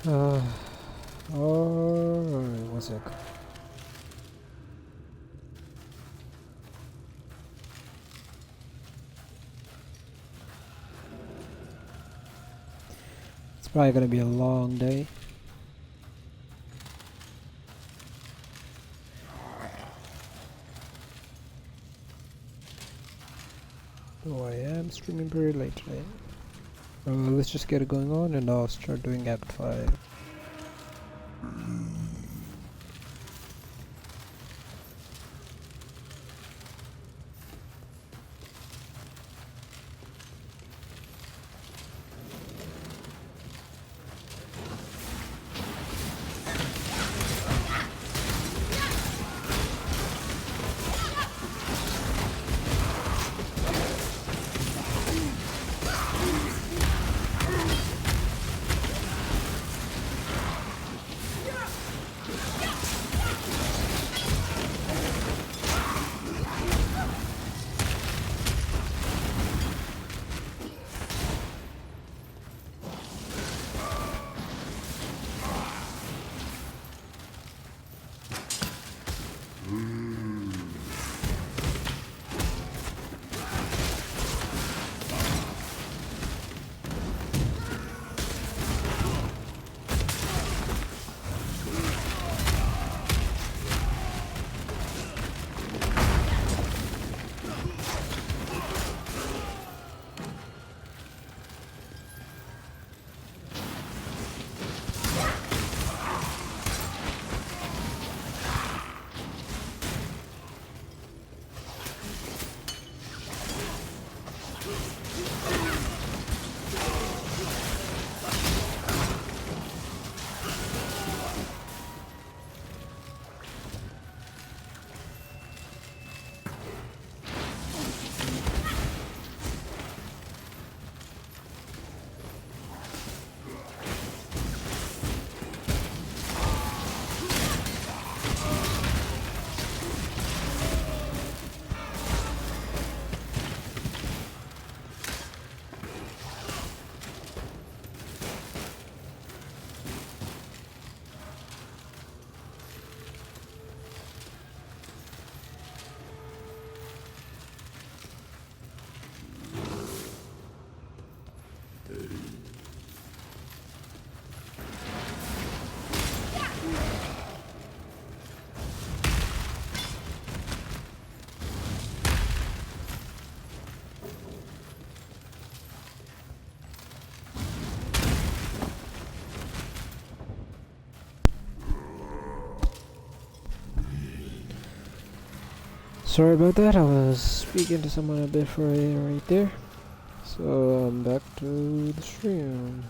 Uh, Alright, one sec. It's probably gonna be a long day. Oh, I am streaming very late today. Let's just get it going on and I'll start doing Act 5. Sorry about that, I was speaking to someone a bit for right there. So I'm back to the stream.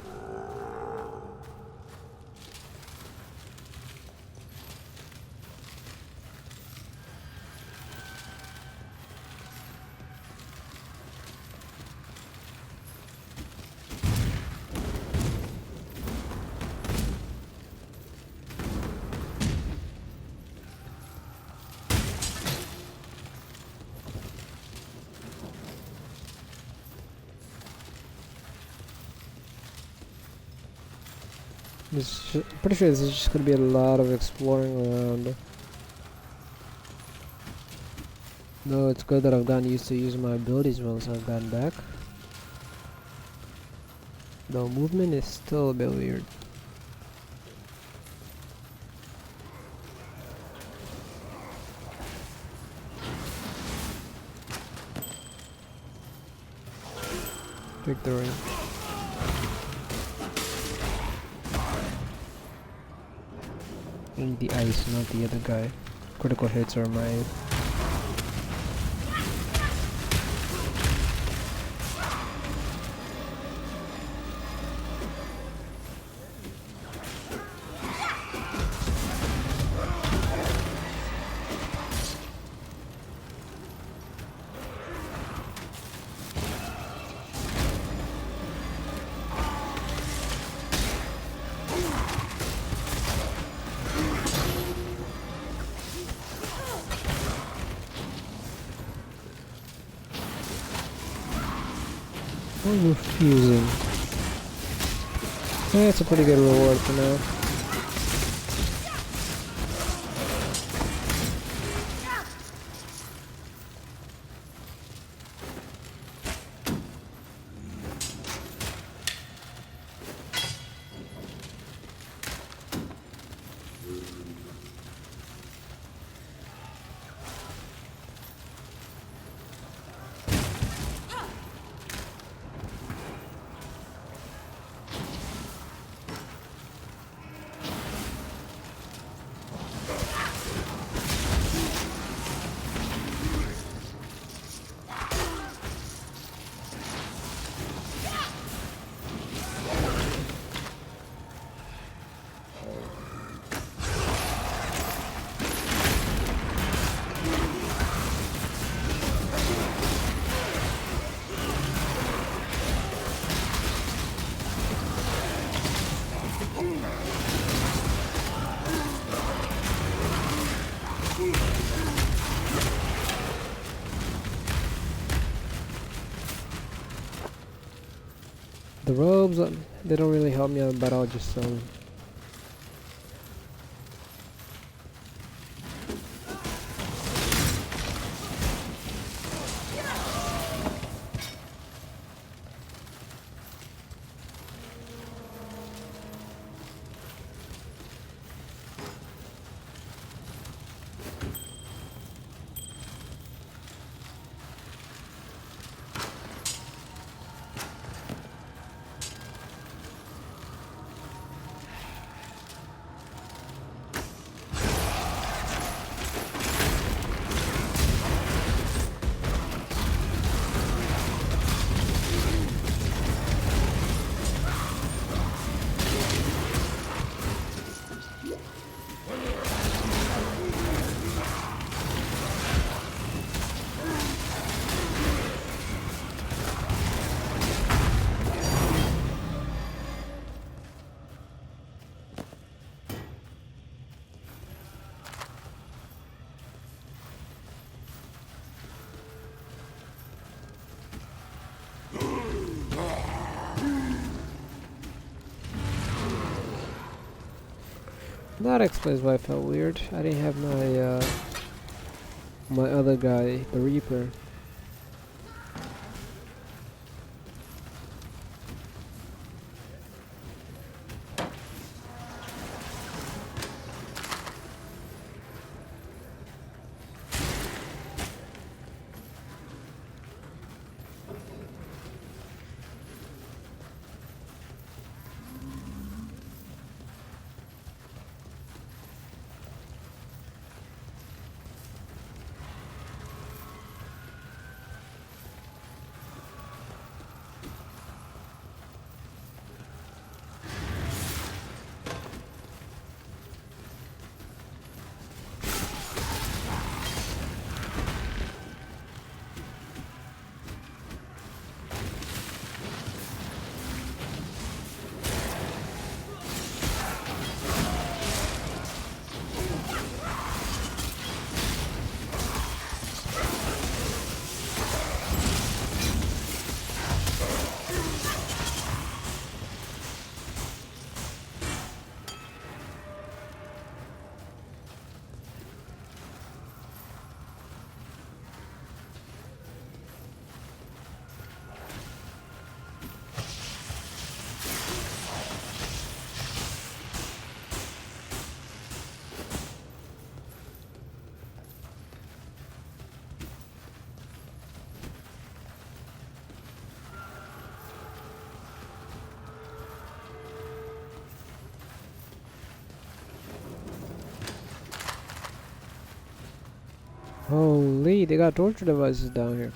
Pretty sure this is just gonna be a lot of exploring around. No, it's good that I've gotten used to using my abilities once I've gotten back. Though movement is still a bit weird. Victory. And the ice, not the other guy. Critical hits are my refusing. Yeah, it's a pretty good reward for now. The robes, they don't really help me out, but I'll just sell them. That explains why I felt weird. I didn't have my other guy, the Reaper. Holy, they got torture devices down here.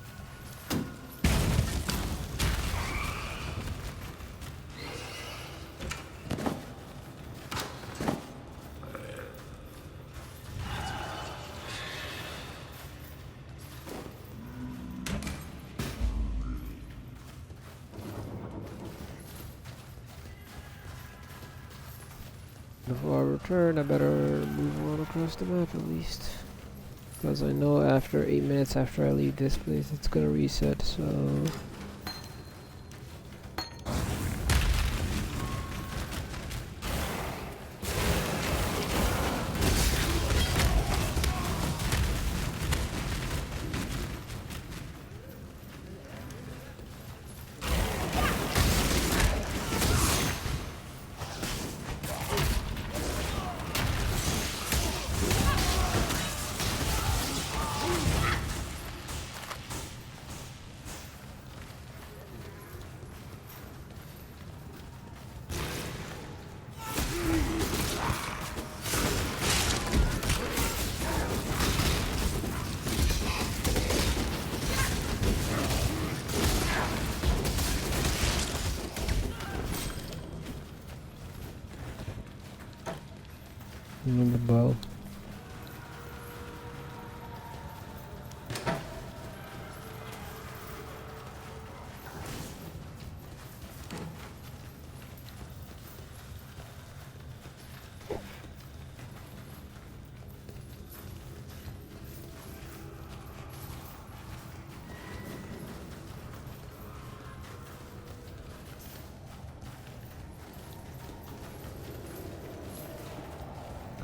Before I return, I better move on across the map at least. Because I know after 8 minutes after I leave this place, it's gonna reset, so... need the bow.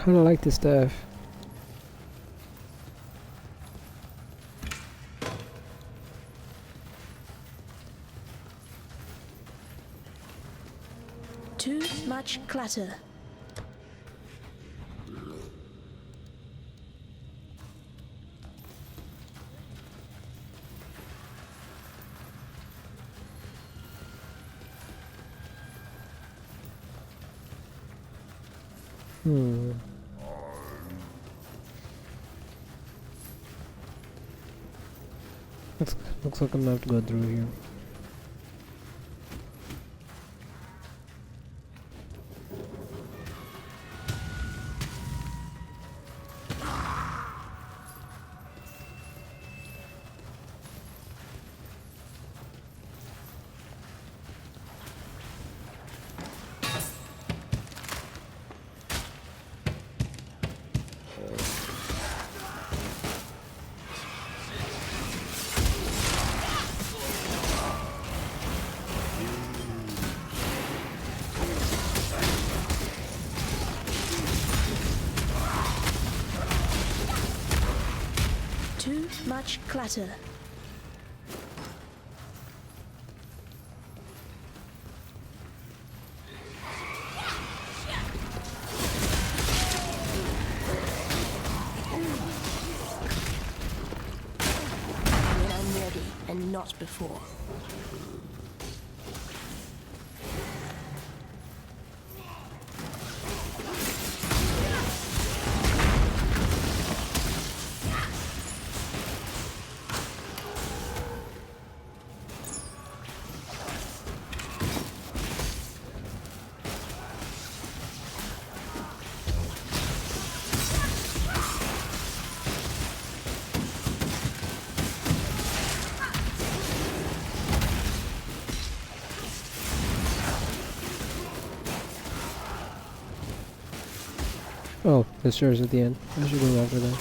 Kinda like the staff. Too much clutter. Looks like I'm gonna have to go through here. Too much clutter. When I'm ready, and not before. Oh, the stairs at the end. I should go after that.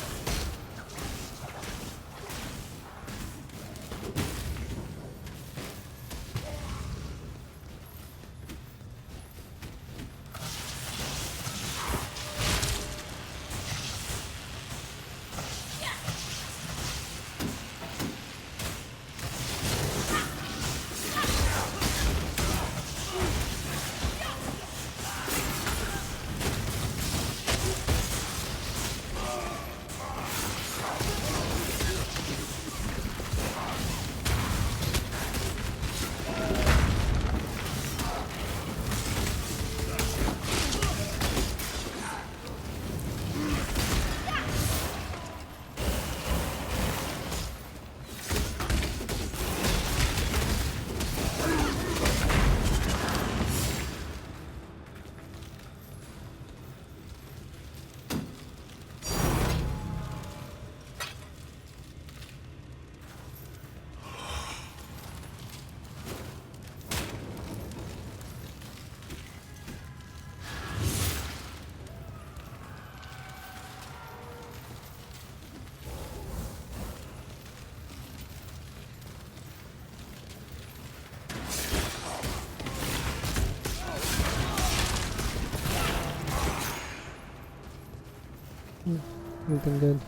Looking good.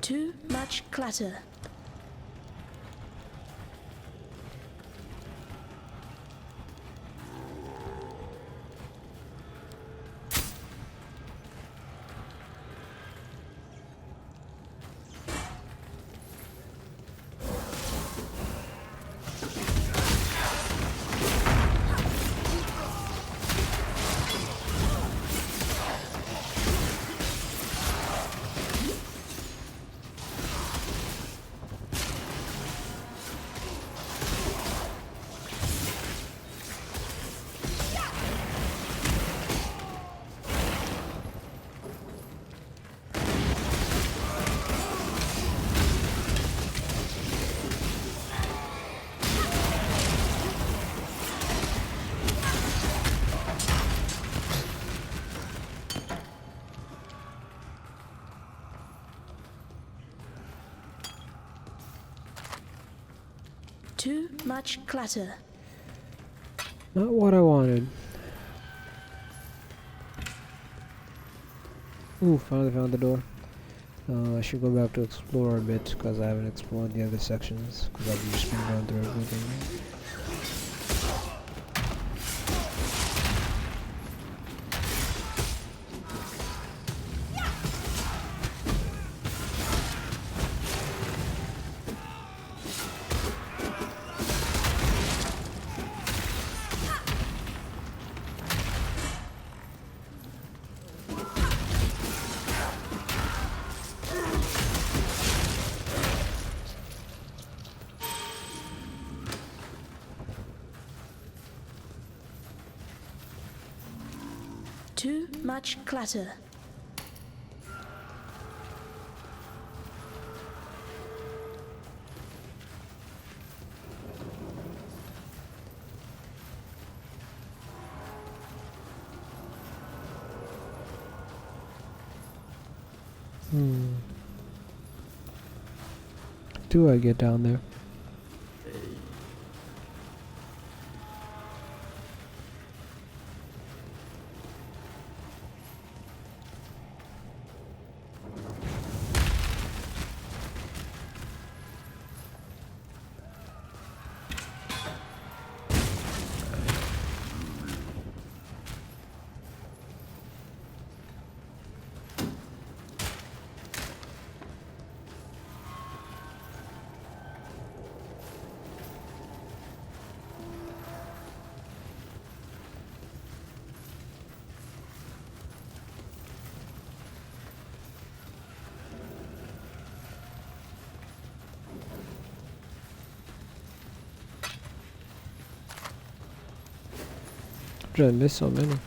Too much clutter. Too much clutter. Not what I wanted. Ooh, finally found the door. I should go back to explore a bit because I haven't explored the other sections because I've just been going through everything. Too much clutter. Do I get down there? Did I miss so many?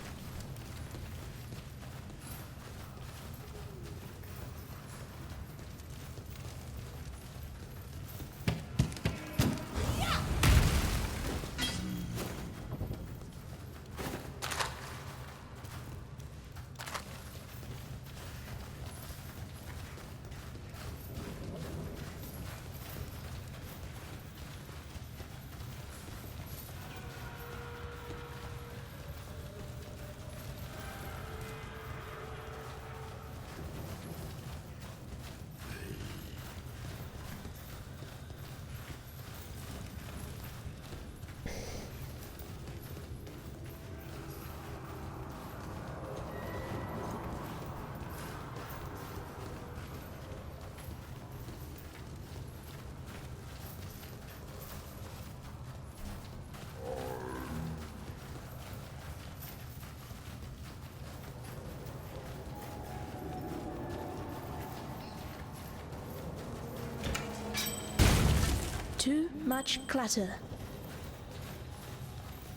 Too much clutter.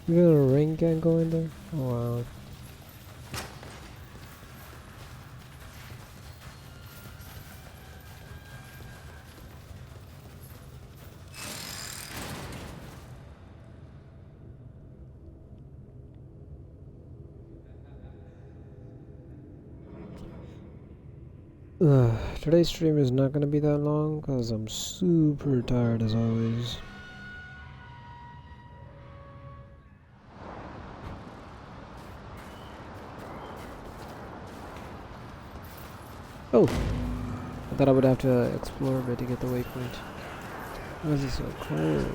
Even a ring can't go in there? Oh wow. Today's stream is not gonna be that long because I'm super tired as always. Oh, I thought I would have to explore a bit to get the waypoint. Why is it so cold?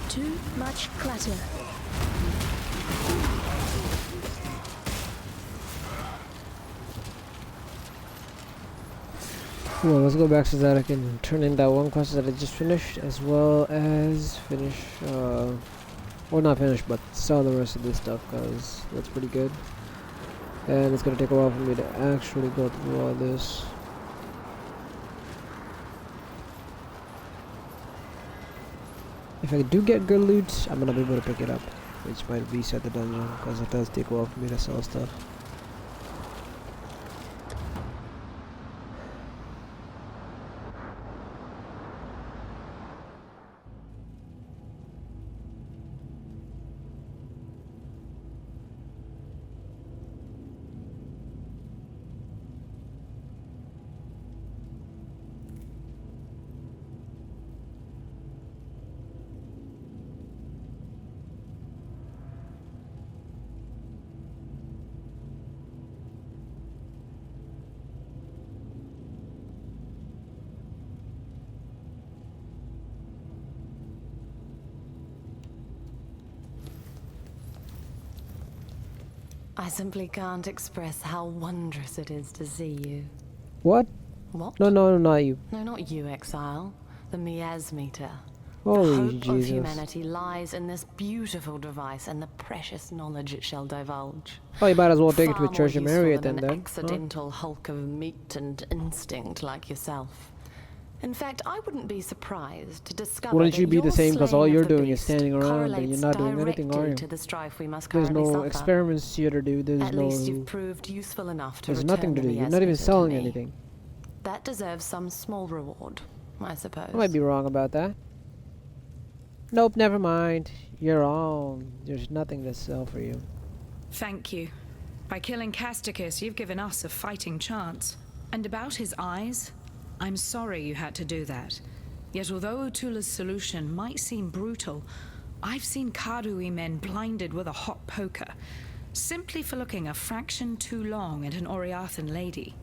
Too much clutter. Well, let's go back so that I can turn in that one quest that I just finished, as well as finish, well, not finish, but sell the rest of this stuff, because that's pretty good. And it's gonna take a while for me to actually go through all this. If I do get good loot, I'm gonna be able to pick it up, which might reset the dungeon, because it does take a while for me to sell stuff. I simply can't express how wondrous it is to see you. What? What? No, not you. No, not you, Exile. The miasmeter. Holy The hope of Jesus. humanity lies in this beautiful device and the precious knowledge it shall divulge. Oh, you might as well take it to Far a church more and marry useful it than then. an accidental hulk of meat and instinct like yourself. In fact, I wouldn't be surprised to discover Wouldn't that you be the your same, because all slaying of you're the doing is beast standing around and correlates you're not doing anything, are directly you? to the strife we must There's currently no suffer. experiments here to do. There's At no. least you've proved useful enough to There's return nothing to the do. You're not even miasmeter to selling me. anything. That deserves some small reward, I suppose. I might be wrong about that. Nope, never mind. You're wrong. There's nothing to sell for you. Thank you. By killing Casticus, you've given us a fighting chance. And about his eyes, I'm sorry you had to do that. Yet although Utula's solution might seem brutal, I've seen Karui men blinded with a hot poker, simply for looking a fraction too long at an Oriathan lady.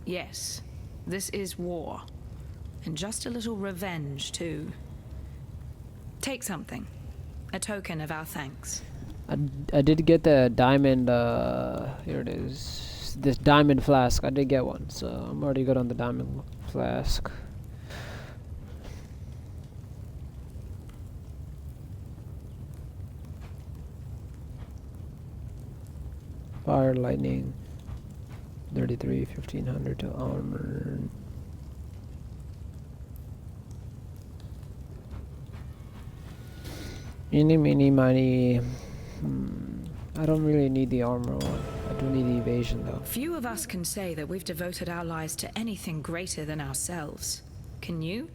Yes, this is war. And just a little revenge, too. Take something. A token of our thanks. I did get the diamond, here it is. This diamond flask. I did get one, so I'm already good on the diamond flask. Fire, lightning, 33, 1500 to armor. Eeny, meeny, miny. I don't really need the armor one. I do need the evasion though. Few of us can say that we've devoted our lives to anything greater than ourselves. Can you?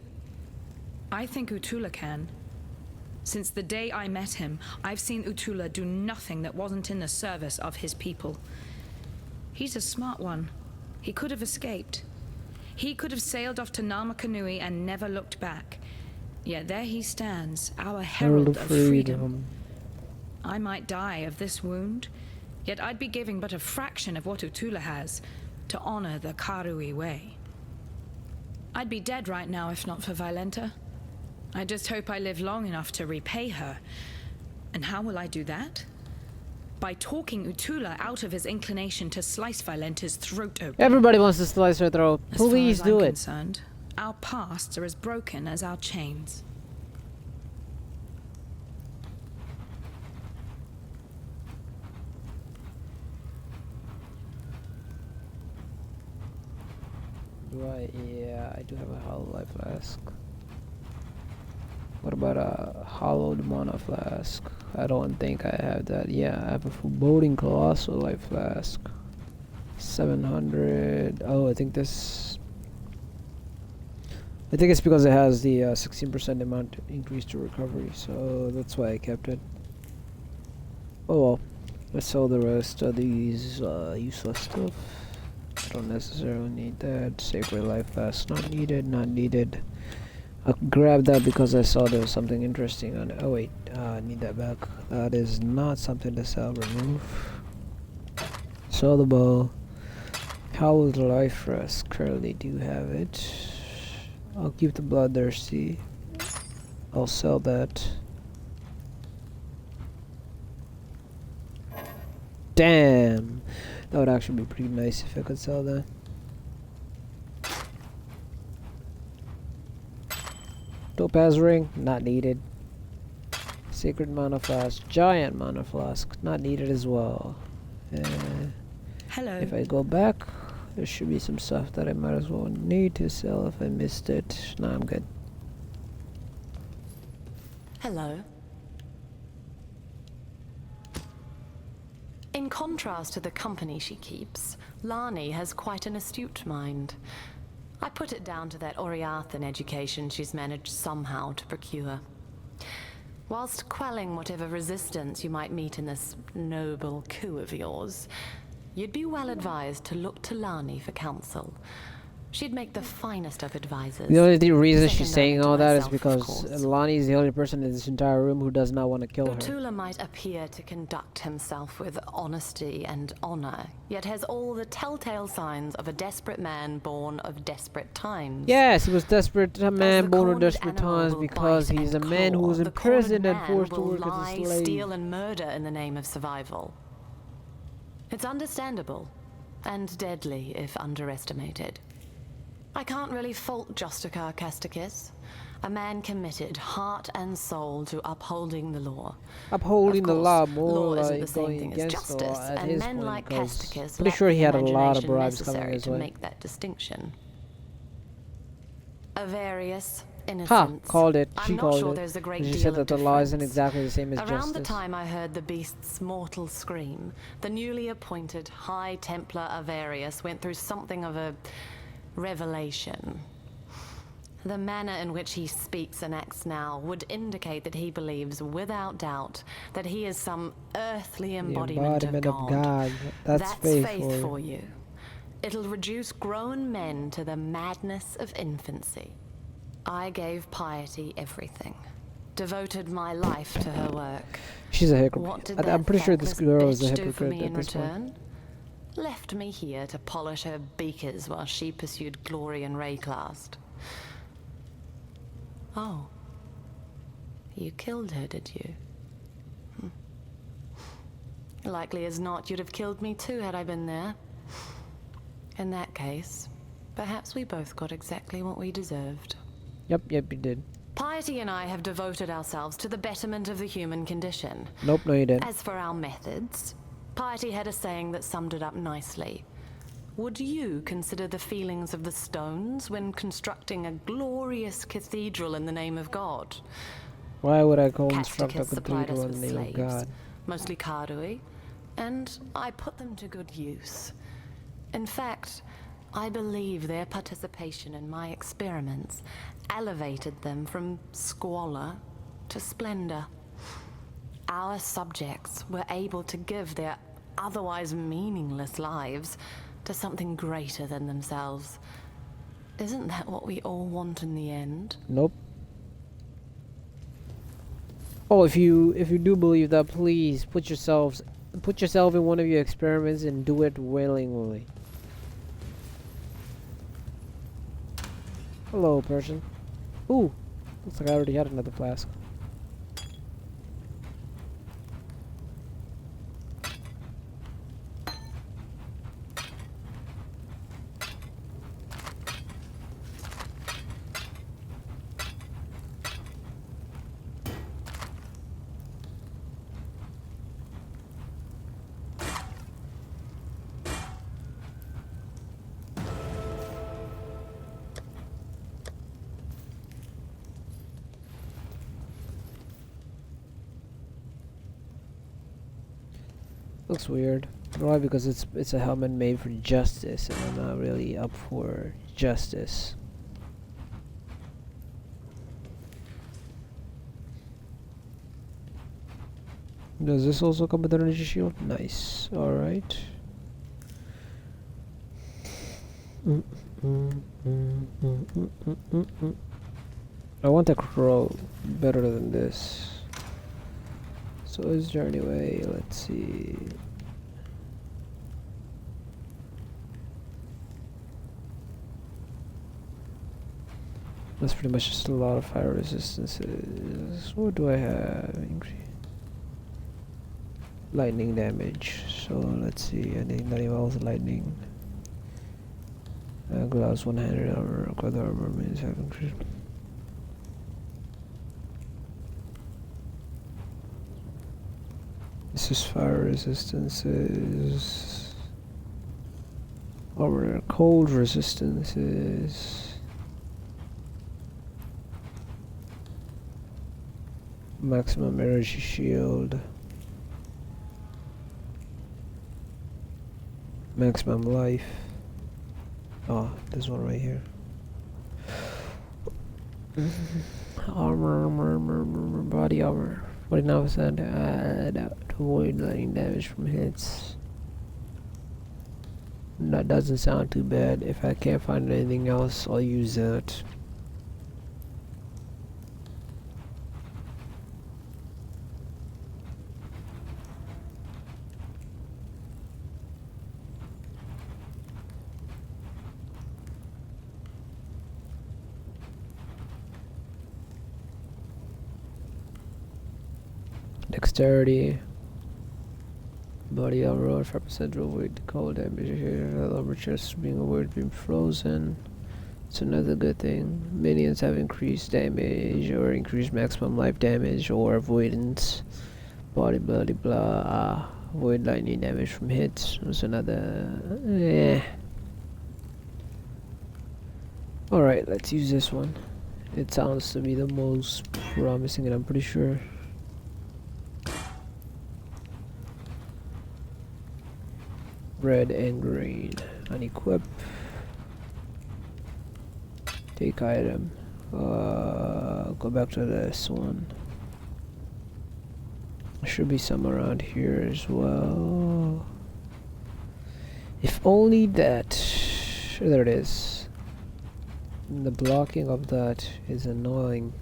I think Utula can. Since the day I met him, I've seen Utula do nothing that wasn't in the service of his people. He's a smart one. He could have escaped. He could have sailed off to Namakanui and never looked back. Yet there he stands, our herald of freedom. I might die of this wound, yet I'd be giving but a fraction of what Utula has to honor the Karui way. I'd be dead right now if not for Violenta. I just hope I live long enough to repay her. And how will I do that? By talking Utula out of his inclination to slice Violenta's throat open. Everybody wants to slice her throat. As far Please as do I'm it. concerned, our pasts are as broken as our chains. Yeah, I do have a hollow life flask. What about a hollowed mana flask? I don't think I have that. Yeah, I have a foreboding colossal life flask. 700. Oh, I think this. I think it's because it has the 16% amount increase to recovery, so that's why I kept it. Oh well, let's sell the rest of these useless stuff. I don't necessarily need that. Sacred life flask, not needed, not needed. I'll grab that because I saw there was something interesting on it. Oh wait, I need that back. That is not something to sell. Remove. Sell the bow. Howl's life flask. Currently do have it. I'll keep the bloodthirsty. I'll sell that. Damn, that would actually be pretty nice if I could sell that. Topaz ring, not needed. Sacred mana flask, giant mana flask, not needed as well. Hello. If I go back, there should be some stuff that I might as well need to sell if I missed it. Nah, I'm good. Hello. In contrast to the company she keeps, Lani has quite an astute mind. I put it down to that Oriathan education she's managed somehow to procure. Whilst quelling whatever resistance you might meet in this noble coup of yours, you'd be well advised to look to Lani for counsel. She'd make the finest of advisors. The only reason she's Second saying only to all that is myself, of because course. Lonnie is the only person in this entire room who does not want to kill her. Utula might appear to conduct himself with honesty and honor, yet has all the telltale signs of a desperate man born of desperate times. Yes, he was desperate, a man the born of cornered desperate animal times will because bite he's a and man who claw, was the imprisoned cornered and forced to man work will as a lie, slave. steal, and murder in the name of survival. It's understandable, and deadly if underestimated. I can't really fault Justicar Casticus, a man committed heart and soul to upholding the law. Upholding Of the course, law more law isn't like the same going thing as against the law justice, at and his men point, like 'cause Casticus pretty lack sure he the had a lot of imagination bribes coming necessary his to way. make that distinction. Avarius, Ha! innocence. Called it. I'm She not called sure it. there's a great She deal said of that the law isn't difference. exactly the same as Around justice. the time I heard the beast's mortal scream, the newly appointed High Templar Avarius went through something of a revelation. The manner in which he speaks and acts now would indicate that he believes, without doubt, that he is some earthly The embodiment of God. God. That's faith for you. It'll reduce grown men to the madness of infancy. I gave Piety everything. Devoted my life to her work. She's a What hypocrite. did I'm that pretty sure this thankless girl is a bitch do for hypocrite me at in this point. return? Left me here to polish her beakers while she pursued glory in Rayclast. Oh. You killed her, did you? Likely as not, you'd have killed me too had I been there. In that case, perhaps we both got exactly what we deserved. Yep, you did. Piety and I have devoted ourselves to the betterment of the human condition. Nope, no you didn't. As for our methods, Piety had a saying that summed it up nicely. Would you consider the feelings of the stones when constructing a glorious cathedral in the name of God? Why would I go instruct a Casticus supplied us cathedral in with the name of slaves, God? mostly Kardui, and I put them to good use. In fact, I believe their participation in my experiments elevated them from squalor to splendor. Our subjects were able to give their otherwise meaningless lives to something greater than themselves. Isn't that what we all want in the end? Nope. Oh, if you do believe that, please put yourself in one of your experiments and do it willingly. Hello, person. Ooh, looks like I already had another flask. Looks weird. Why? Because it's a helmet made for justice, and I'm not really up for justice. Does this also come with an energy shield? Nice. Alright. I want a crow better than this. So is there any way? Let's see. That's pretty much just a lot of fire resistances. What do I have? Lightning damage. So let's see. Anything that involves lightning. Gloves, one-handed armor, other armor means have increased. This is fire resistances. Armor, cold resistances. Maximum energy shield. Maximum life. Oh, this one right here. armor, body armor. 49% add to avoid letting damage from hits. That doesn't sound too bad. If I can't find anything else, I'll use that. Dexterity. Body armor, 5% to avoid cold damage here. Lower chest being avoided being frozen. It's another good thing. Minions have increased damage or increased maximum life damage or avoidance. Body blah blah blah. Avoid lightning damage from hits. That's another. Alright, let's use this one. It sounds to be the most promising, and I'm pretty sure. Red and green. Unequip. Take item. Go back to this one. Should be some around here as well. If only that. There it is. The blocking of that is annoying.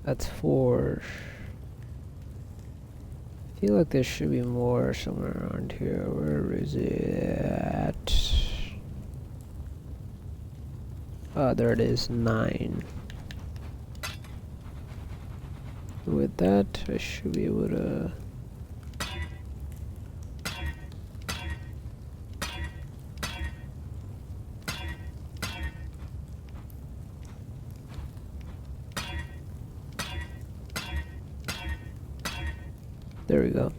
That's 4. I feel like there should be more somewhere around here. Where is it? Ah, there it is, 9. With that, I should be able to... There we go.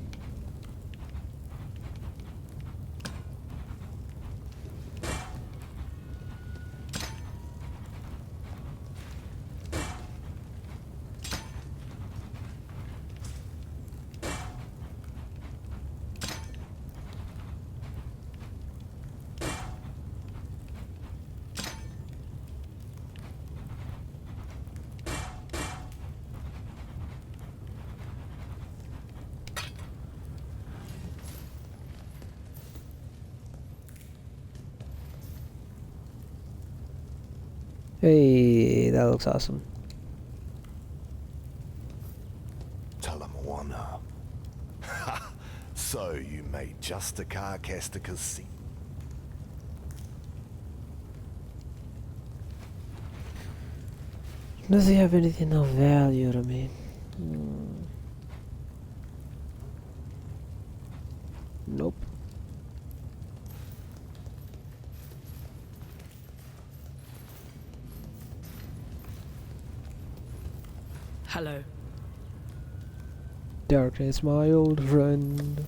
Hey, that looks awesome. Talamoana. So you made Justicar Castica's seat. Does he have anything of value to me? Nope. Hello. Darkness, my old friend.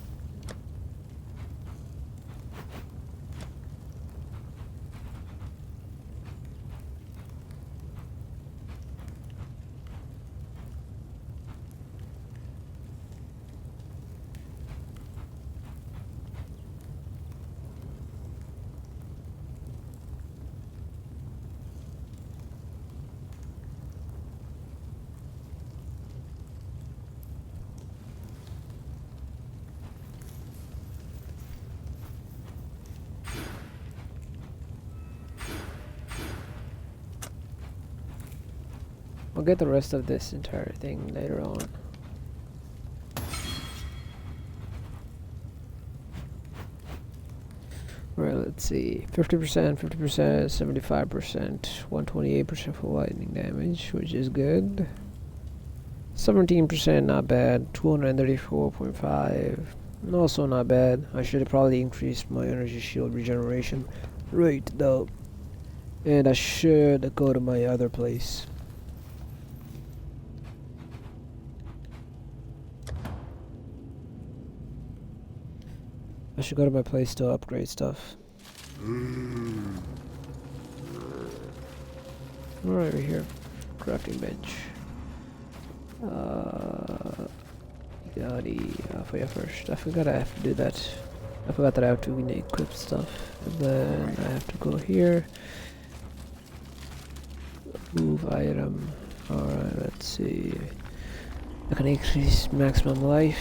I'll get the rest of this entire thing later on. Right, let's see. 50%, 50%, 75%, 128% for lightning damage, which is good. 17%, not bad. 234.5, also not bad. I should have probably increased my energy shield regeneration rate though. And I should go to my other place. I should go to my place to upgrade stuff. Right over here. Crafting bench. For you first. I forgot I have to do that. I forgot that I have to equip stuff. And then I have to go here. Move item. Alright, let's see. I can increase maximum life.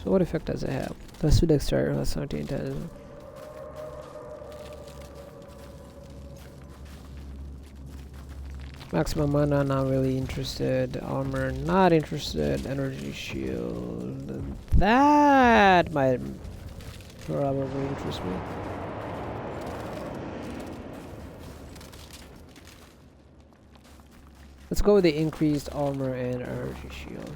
So what effect does it have? Let's do dexterity. That's 1910. Maximum mana, not really interested. Armor, not interested. Energy shield. That might probably interest me. Let's go with the increased armor and energy shield.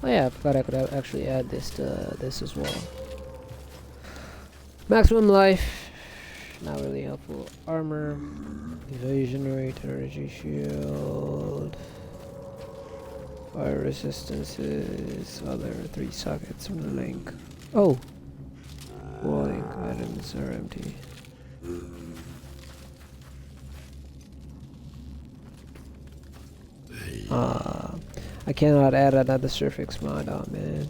Oh yeah, I forgot I could actually add this to this as well. Maximum life, not really helpful. Armor, evasion rate, energy shield, fire resistances, other 3 sockets from the link. Oh! Walling items are empty. I cannot add another suffix mod on, man.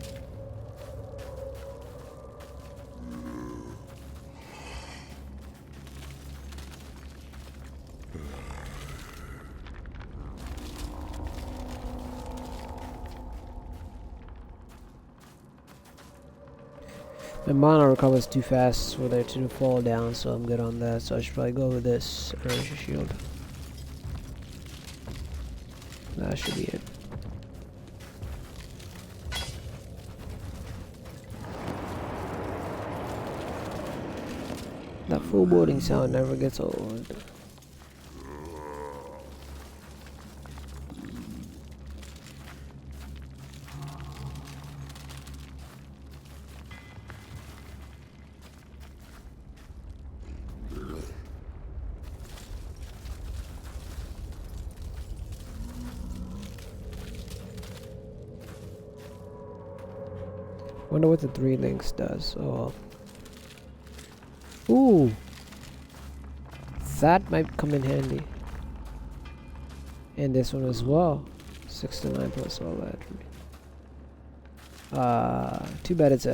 My mana recovers too fast for there to fall down, so I'm good on that. So I should probably go with this energy shield. That should be it. That foreboding sound never gets old. Wonder what the 3 links does. Oh. Ooh, that might come in handy. And this one as well. 6 to 9 plus all that. Too bad it's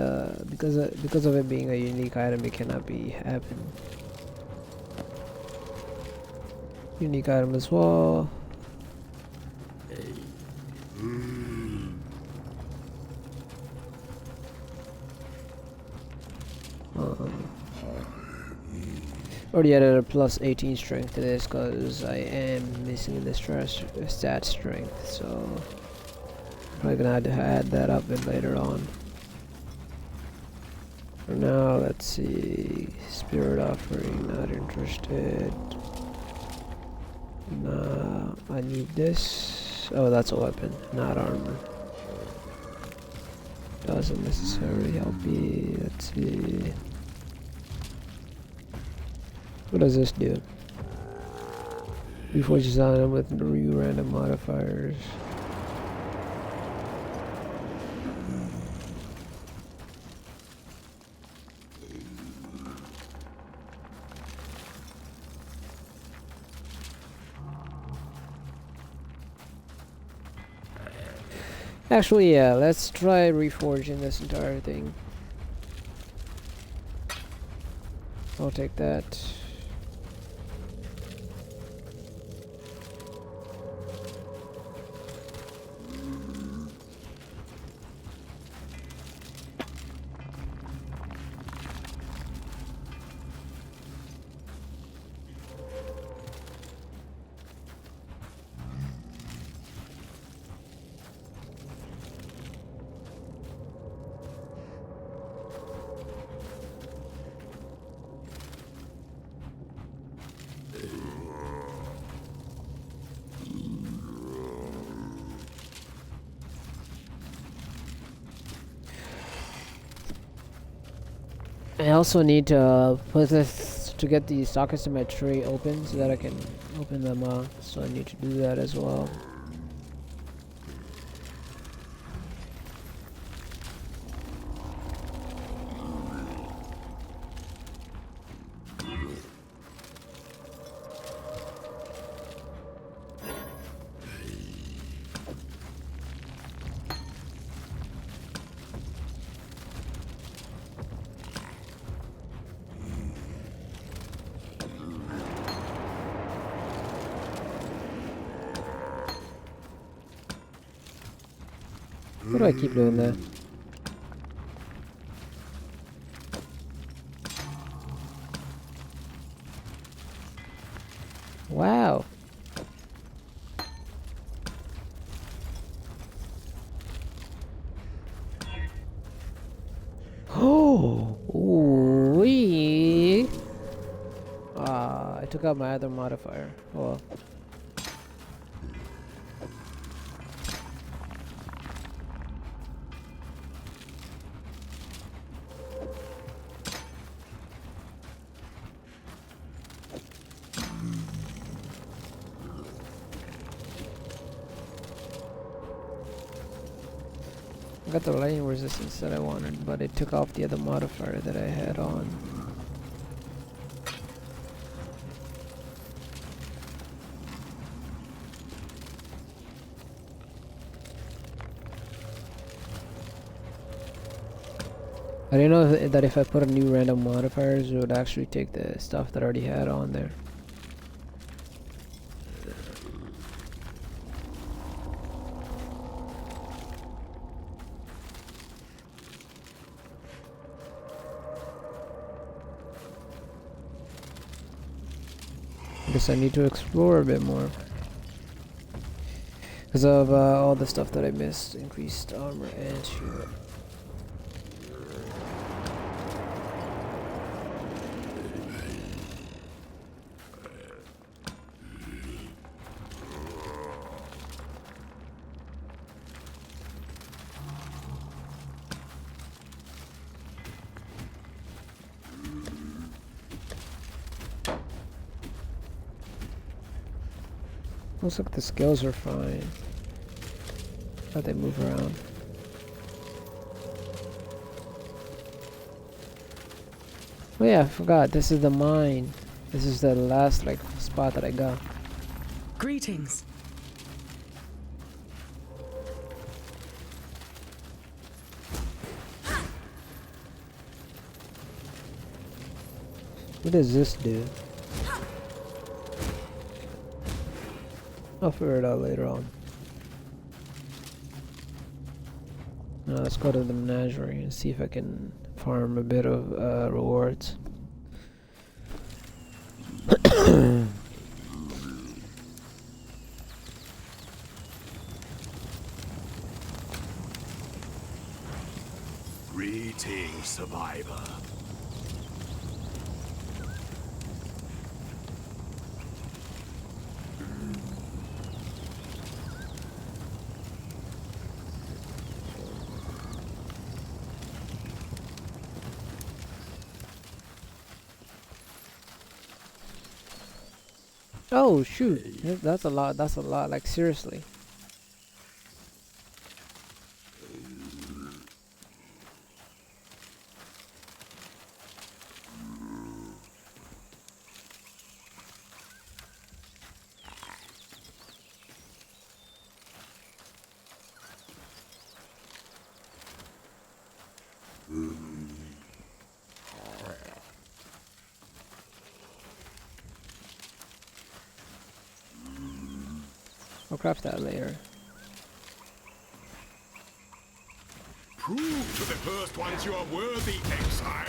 because of it being a unique item, it cannot be happen. Unique item as well. Already added a plus 18 strength to this because I am missing the stat strength, so probably gonna have to add that up in later on. For now, let's see. Spirit offering, not interested. Nah, I need this. Oh, that's a weapon, not armor. Doesn't necessarily help me. Let's see. What does this do? Reforges item with new random modifiers. Actually, yeah, let's try reforging this entire thing. I'll take that. I also need to put this to get the sockets in my tray open so that I can open them up. So I need to do that as well. Why do I keep doing that? Wow. Oh, wee. I took out my other modifier. Oh well. I got the lightning resistance that I wanted, but it took off the other modifier that I had on. I didn't know that if I put a new random modifiers, it would actually take the stuff that I already had on there. I guess I need to explore a bit more because of all the stuff that I missed. Increased armor and shield. Looks like the skills are fine. How they move around. Oh yeah, I forgot. This is the mine. This is the last like spot that I got. Greetings. What does this do? I'll figure it out later on. Now let's go to the menagerie and see if I can farm a bit of rewards. Greetings, survivor. Oh shoot, that's a lot, that's a lot, like seriously. I'll craft that later. Prove to the first ones you are worthy, exile.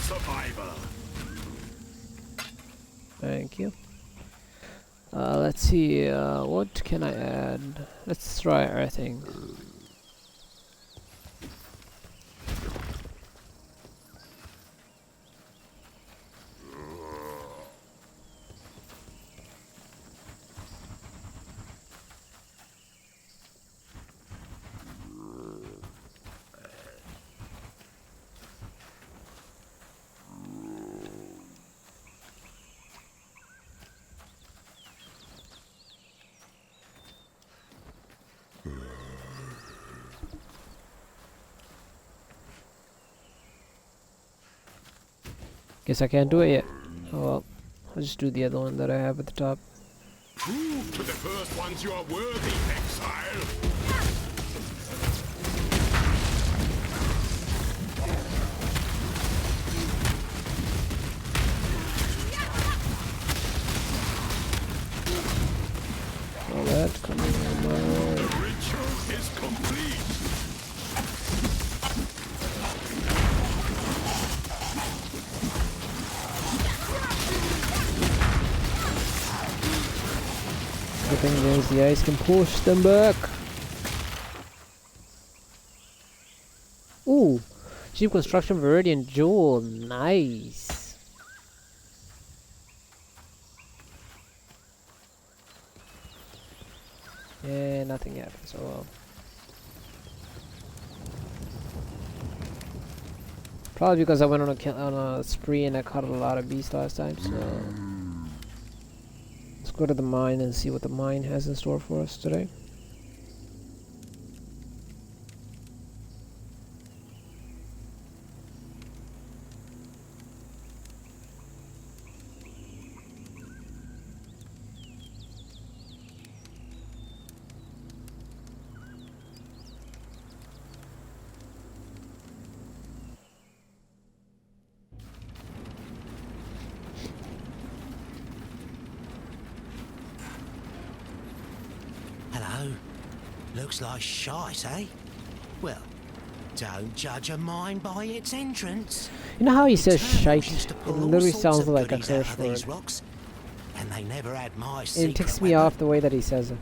Survivor. Thank you. Let's see, what can I add? Let's try everything. Guess I can't do it yet. Oh well, I'll just do the other one that I have at the top. Prove to the first ones you are worthy, exile. All that coming on my way. The ritual is complete. Good thing there's the ice can push them back. Ooh, cheap construction Viridian Jewel, nice. Yeah, nothing happens. Oh well. Probably because I went on a spree and I caught a lot of beasts last time. So let's go to the mine and see what the mine has in store for us today. Hello. Looks like shite, eh? Well, don't judge a mine by its entrance. You know how he says Eternals shite? used to It pull all literally sorts sounds of like a goodies out curse of these word. rocks, and they never had my It secret ticks me weapon. off the way that he says it.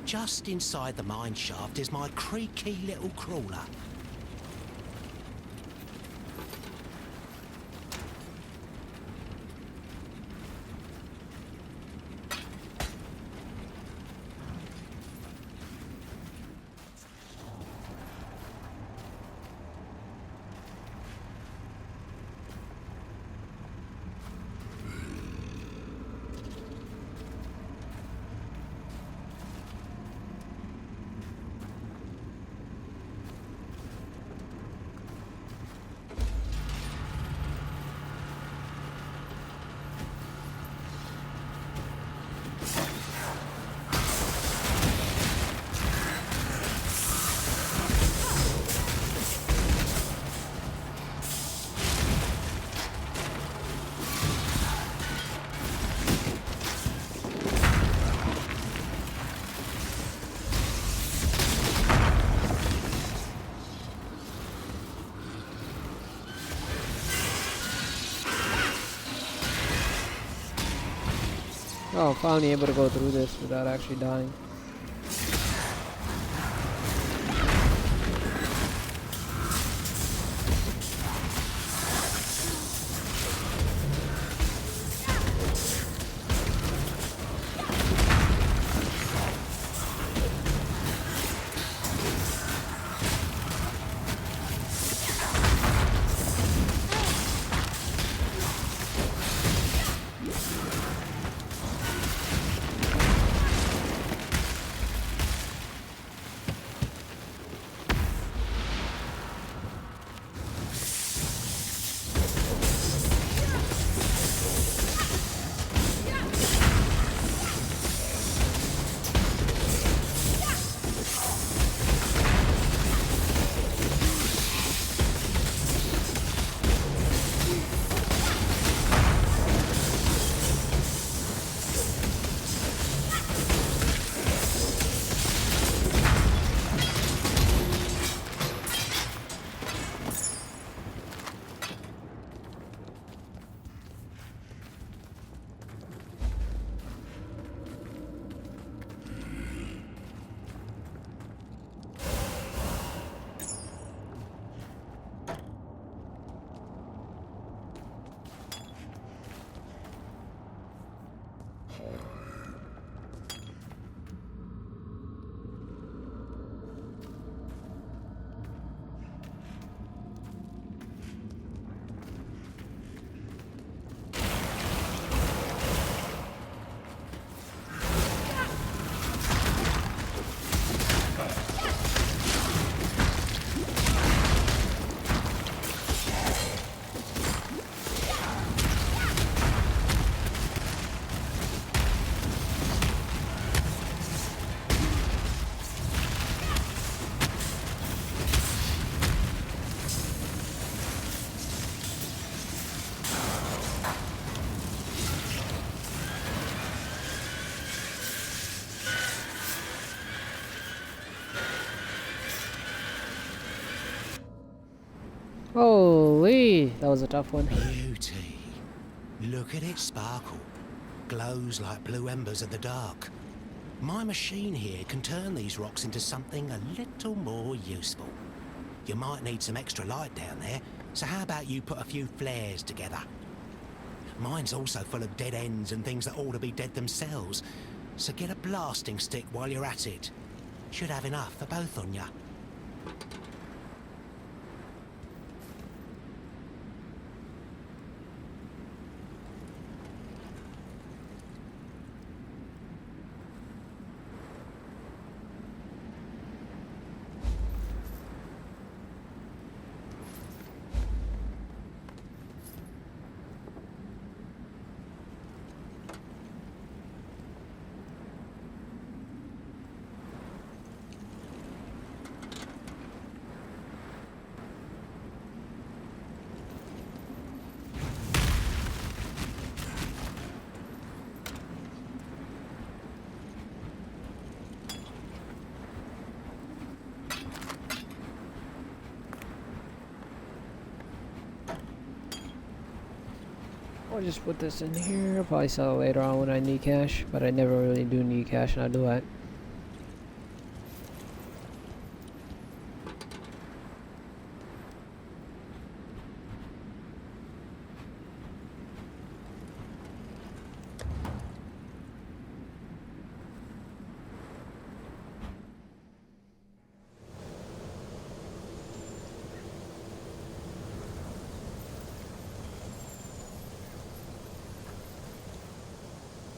Just inside the mine shaft is my creaky little crawler. Oh, finally able to go through this without actually dying. Holy, that was a tough one. Beauty. Look at it sparkle. Glows like blue embers in the dark. My machine here can turn these rocks into something a little more useful. You might need some extra light down there, so how about you put a few flares together? Mine's also full of dead ends and things that ought to be dead themselves, so get a blasting stick while you're at it. Should have enough for both on ya. I'll just put this in here. I'll probably sell it later on when I need cash, but I never really do need cash, and I do that.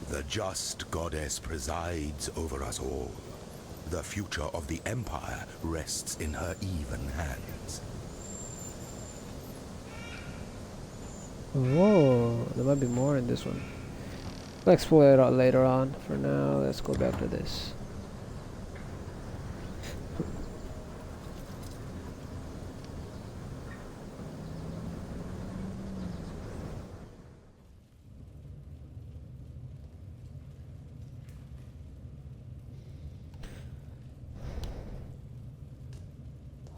The just goddess presides over us all. The future of the Empire rests in her even hands. Whoa, there might be more in this one. We'll explore it out later on. For now, let's go back to this.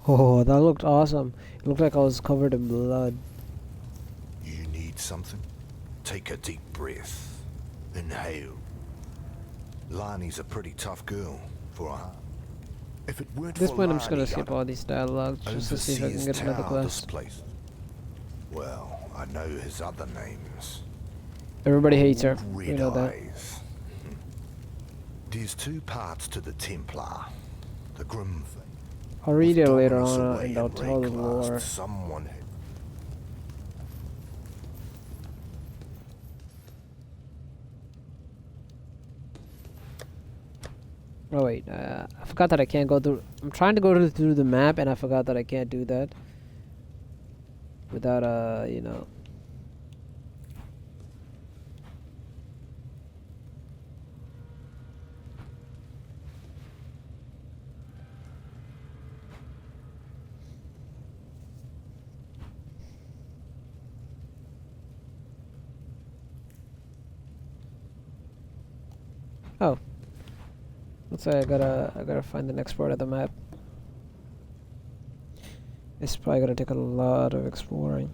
Oh, that looked awesome. It looked like I was covered in blood. You need something? Take a deep breath. Inhale. Lani's a pretty tough girl for a hunt. If it weren't At this for point, I'm just gonna Lani, skip I'd all these dialogues just to see if I can oversee get his another tower, this quest. place. Well, I know his other names. Everybody hates her. Old We Red know that. Eyes. There's two parts to the Templar. The Grim thing. I'll read it With later Dominus on away and I'll at tell the Rayclast, lore. someone who... Oh wait, I forgot that I can't go through. I'm trying to go through the map and I forgot that I can't do that without you know. Oh. Looks like I gotta find the next part of the map. It's probably gonna take a lot of exploring.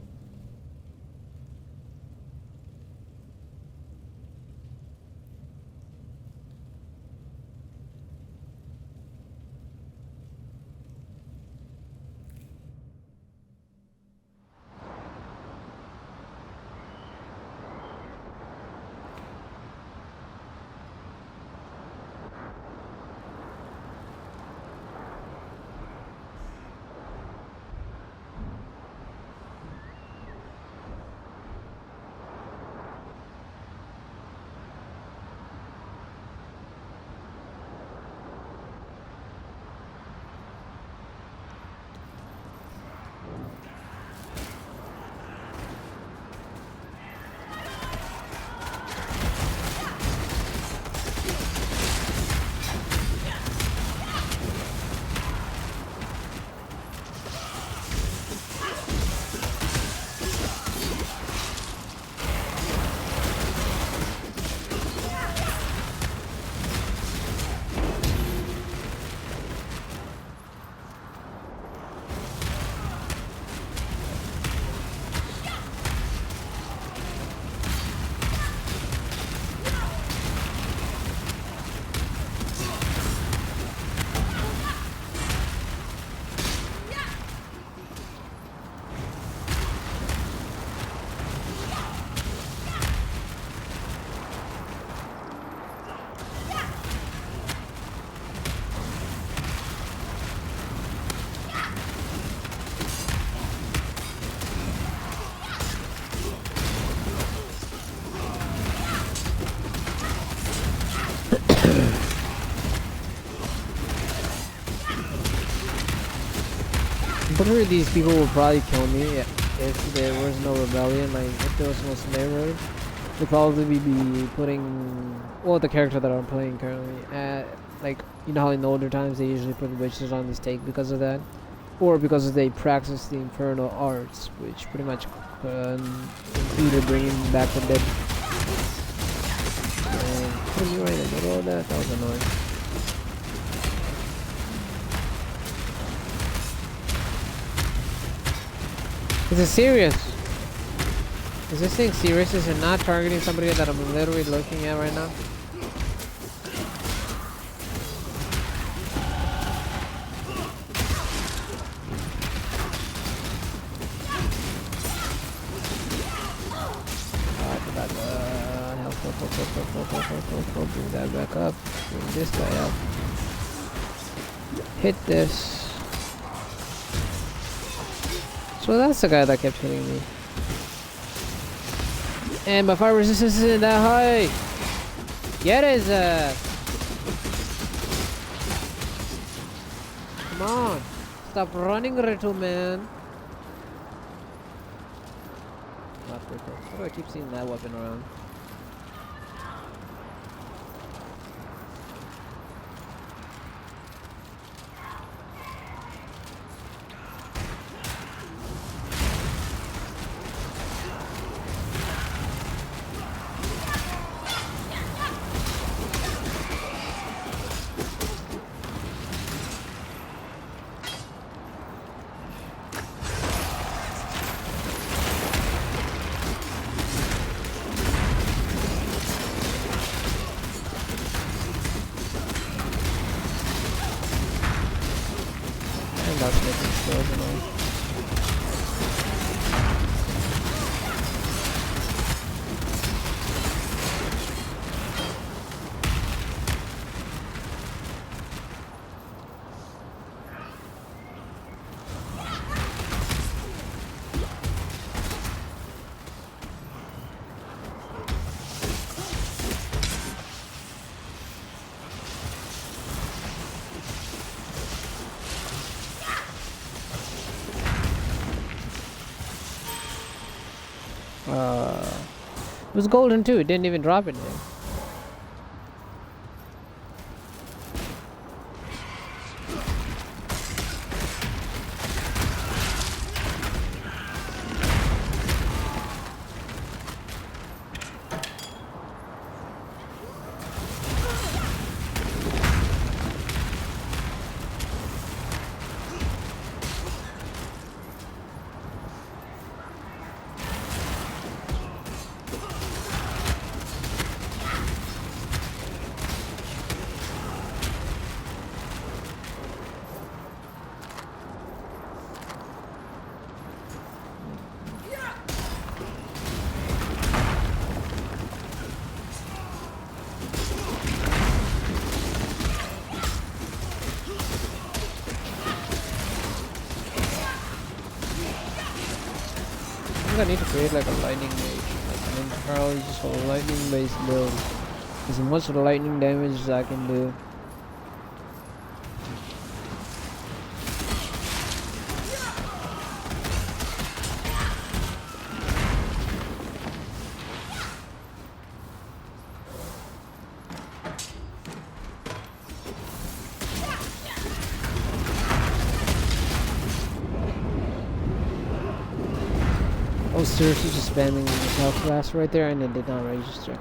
I'm pretty sure these people would probably kill me if there was no rebellion, like if there was no slave raid. They'd probably be putting, well, the character that I'm playing currently, like, you know how in the older times they usually put witches on the stake because of that? Or because they practice the infernal arts, which pretty much included bringing back the dead. Putting me right in the middle of that was annoying. Is it serious? Is this thing serious? Is it not targeting somebody that I'm literally looking at right now? Bring that back up. Bring this guy up. Hit this. So that's the guy that kept hitting me. And my fire resistance isn't that high. Get his ass. Come on. Stop running, Rito, man. Not Rito. Why do I keep seeing that weapon around? was annoying. It was golden too, it didn't even drop anything. I need to create like a lightning mage, like an entirely just a lightning based build. Because most of the lightning damage I can do. I was seriously just spamming the health class right there and it did not register.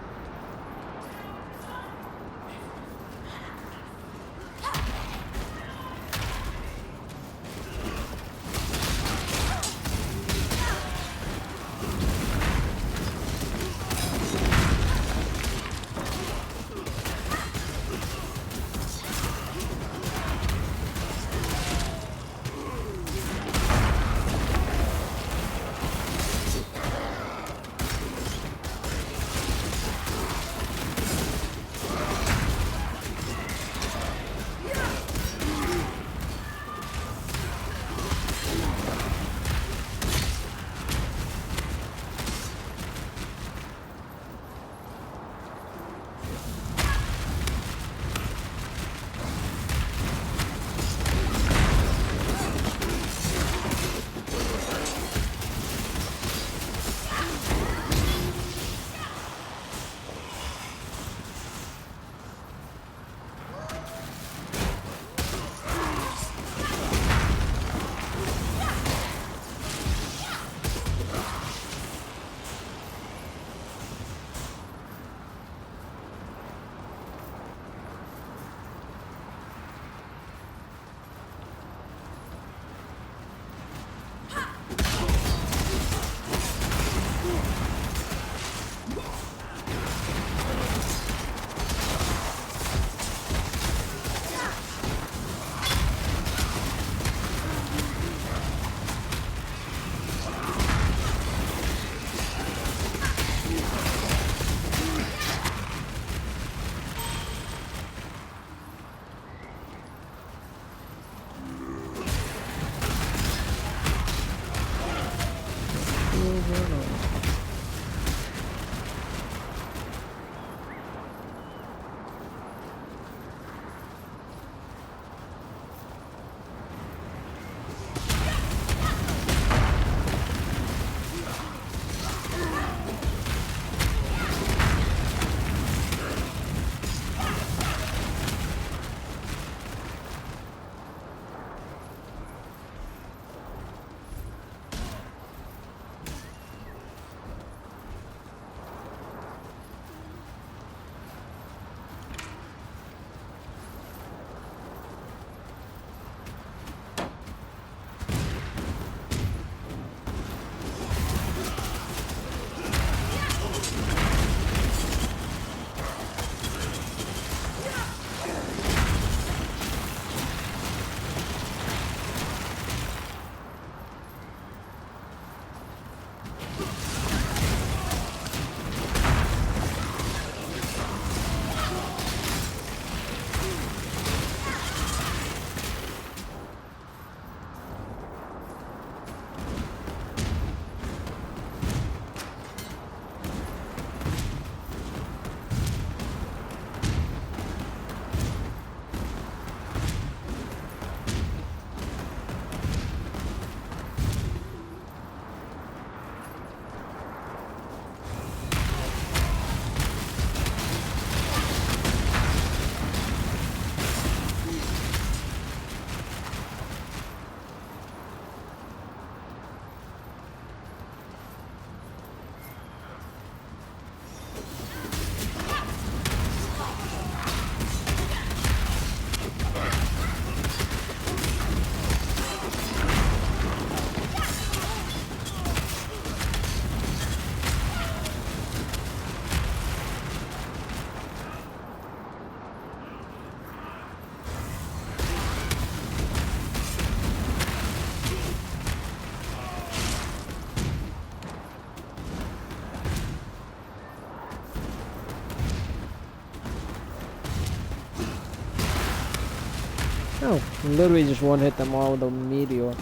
Oh, literally just one hit them all with a meteor.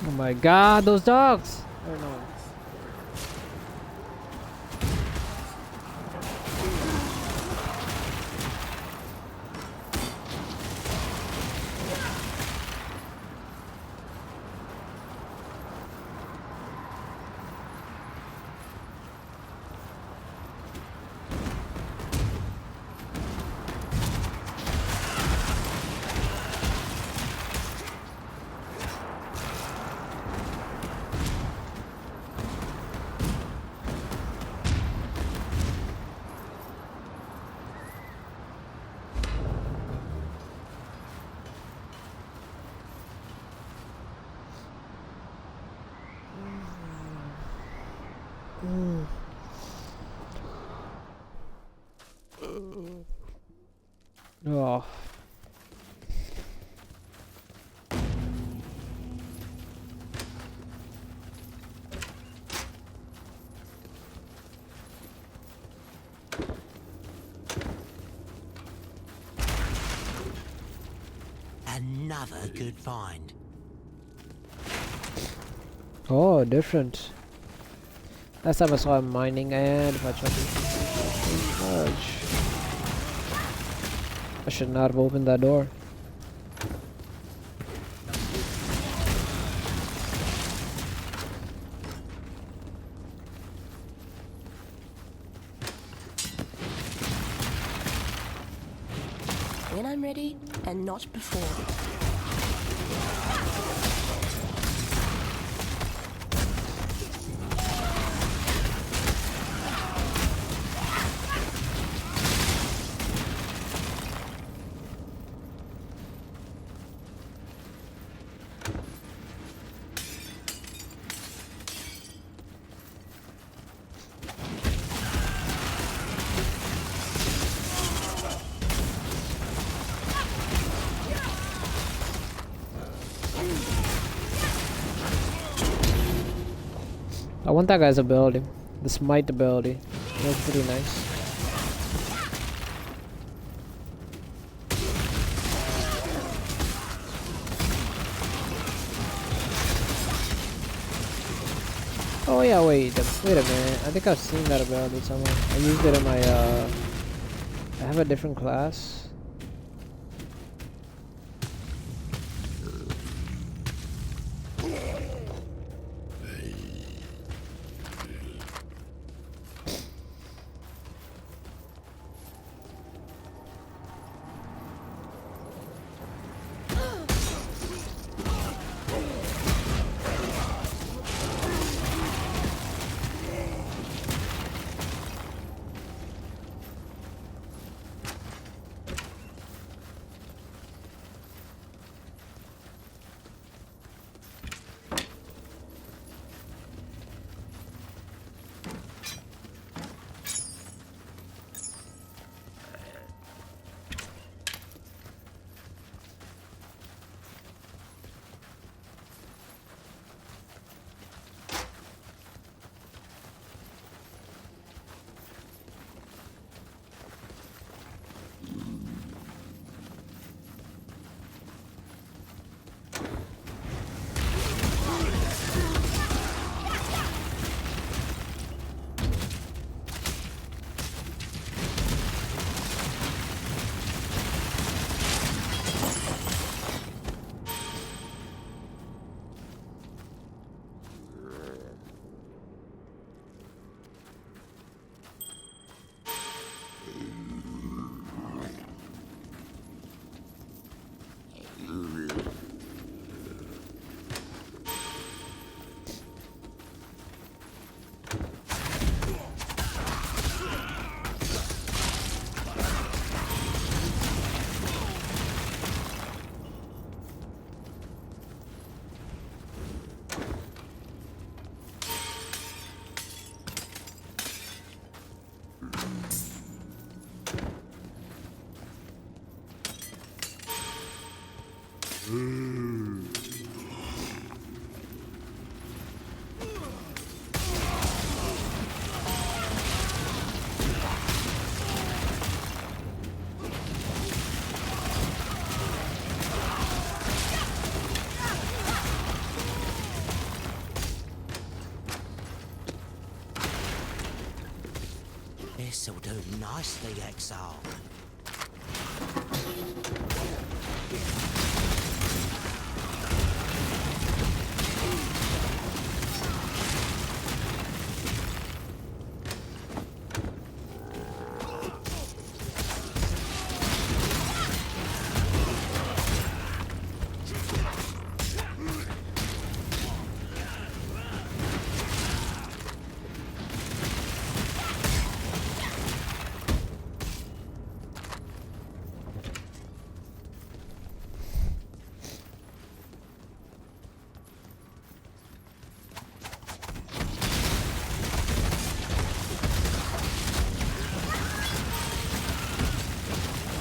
Oh my god, those dogs! Or no. Oh. Another good find. Oh, different. Last time I saw him mining, and if I tried to fudge. I should not have opened that door. When I'm ready, and not before. I want that guy's ability. The smite ability. That's pretty nice. Oh yeah, wait a minute. I think I've seen that ability somewhere. I used it in my I have a different class. This'll do nicely, Exile.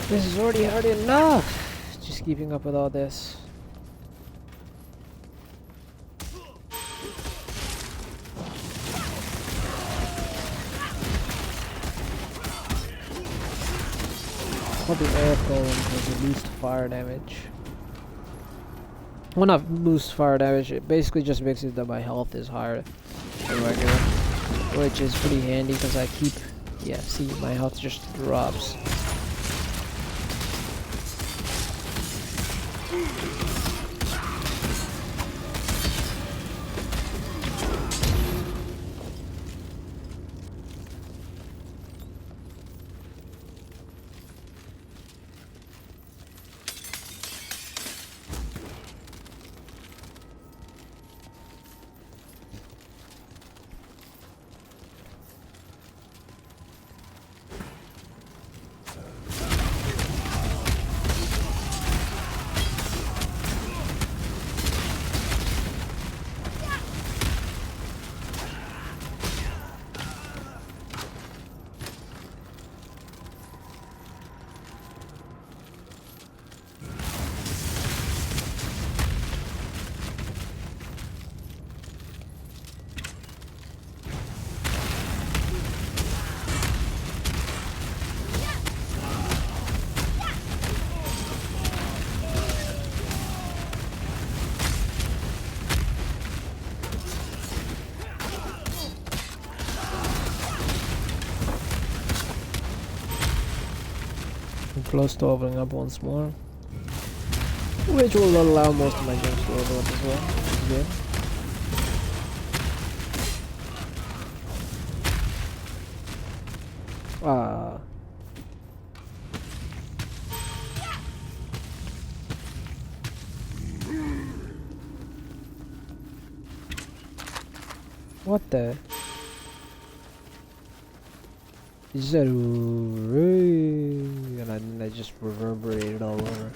This is already hard enough. Just keeping up with all this. Well, the air golem has reduced fire damage. Well, not boost fire damage, it basically just makes it that my health is higher than regular. Which is pretty handy because I keep, yeah, see, my health just drops. Close to opening up once more, which will allow most of my jumps to open up as well. Good. Ah. What the? Is that and I just reverberated all over.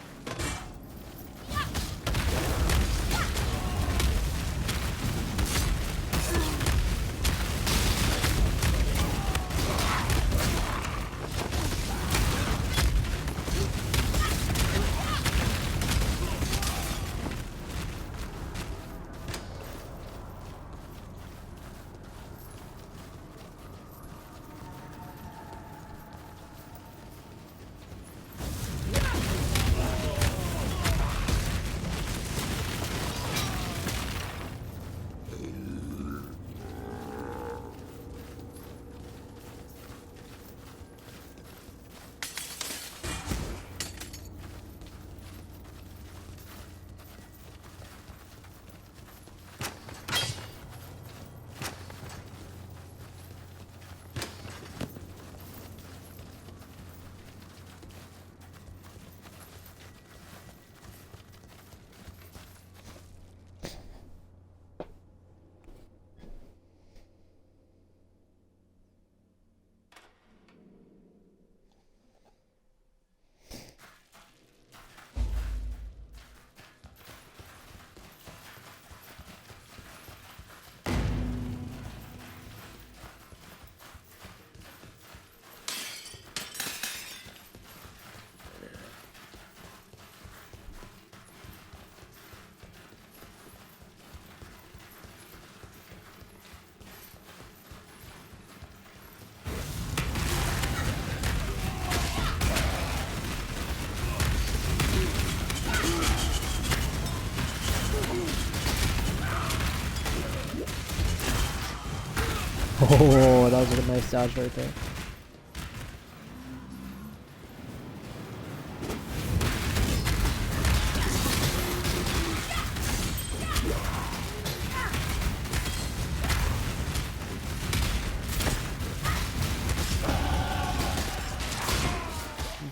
Oh, that was a nice dodge right there.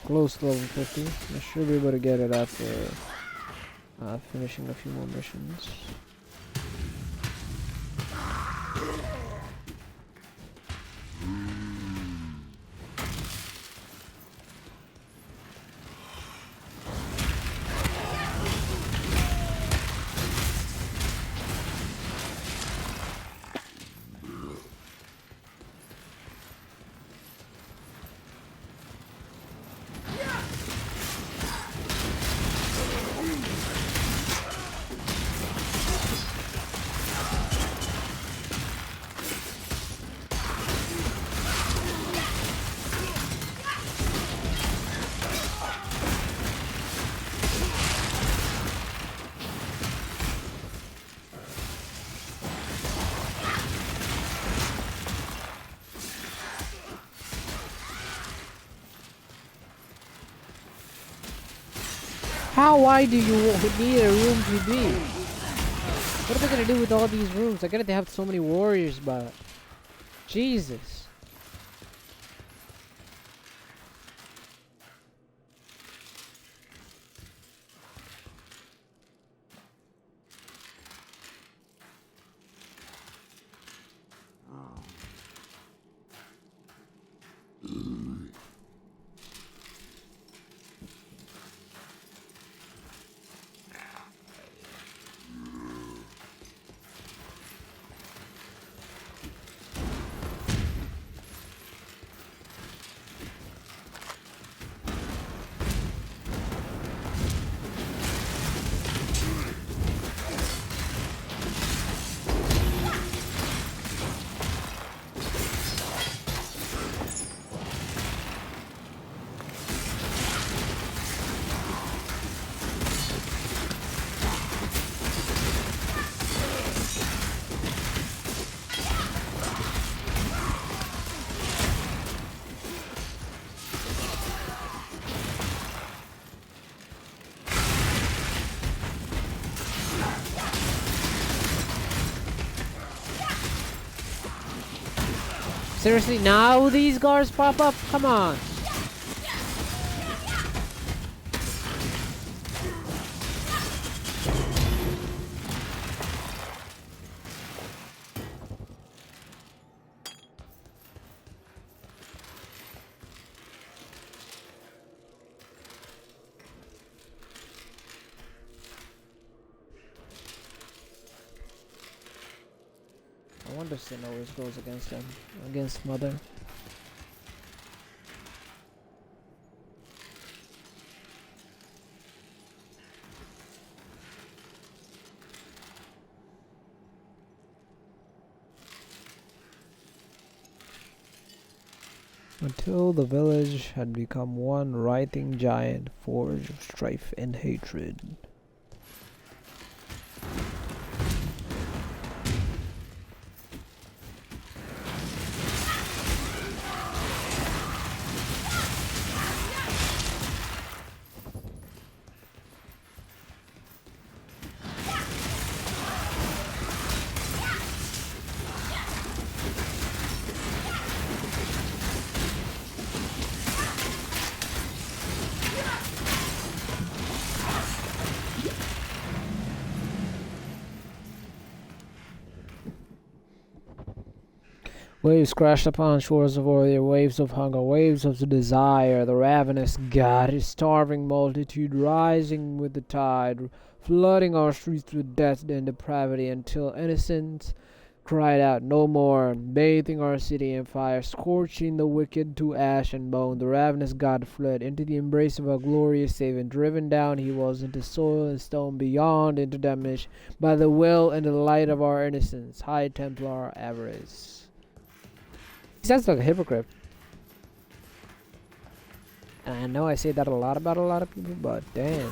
Close to level 50. I should be able to get it after finishing a few more missions. How wide do you need a room to be? What are they gonna do with all these rooms? I get it, they have so many warriors, but Jesus. Seriously, now these guards pop up? Come on. I wonder if Sin always goes against them, against Mother. Until the village had become one writhing giant forge of strife and hatred. Waves crashed upon shores of Orthier, waves of hunger, waves of desire, the ravenous god, his starving multitude rising with the tide, flooding our streets with death and depravity until innocence cried out no more, bathing our city in fire, scorching the wicked to ash and bone. The ravenous god fled into the embrace of a glorious Savior. Driven down he was into soil and stone, beyond into damnation, by the will and the light of our innocence, High Templar Avarice. He sounds like a hypocrite. And I know I say that a lot about a lot of people, but damn.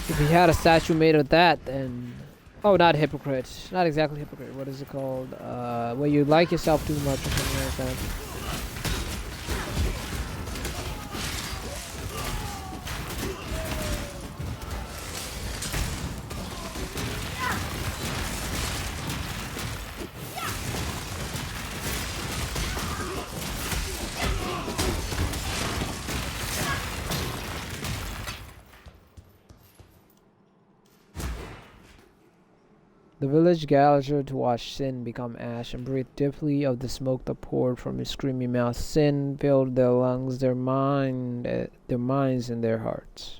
If he had a statue made of that, then... Oh, not hypocrite. Not exactly hypocrite. What is it called? Where you like yourself too much or something like that. The village gathered to watch Sin become ash and breathe deeply of the smoke that poured from his screaming mouth. Sin filled their lungs, their minds, and their hearts.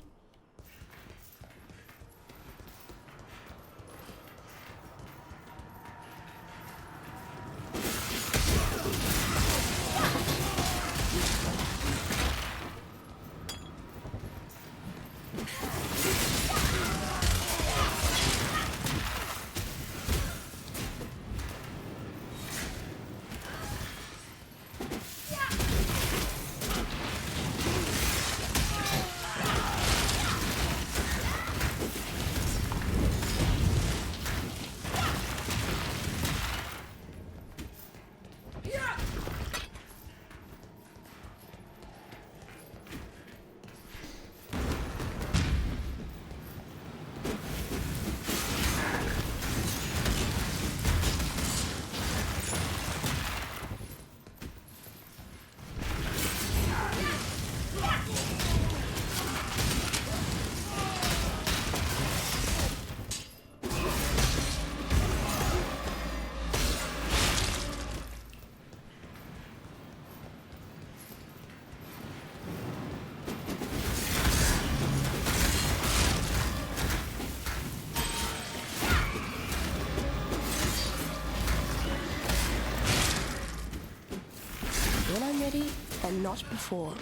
when I'm ready and not before.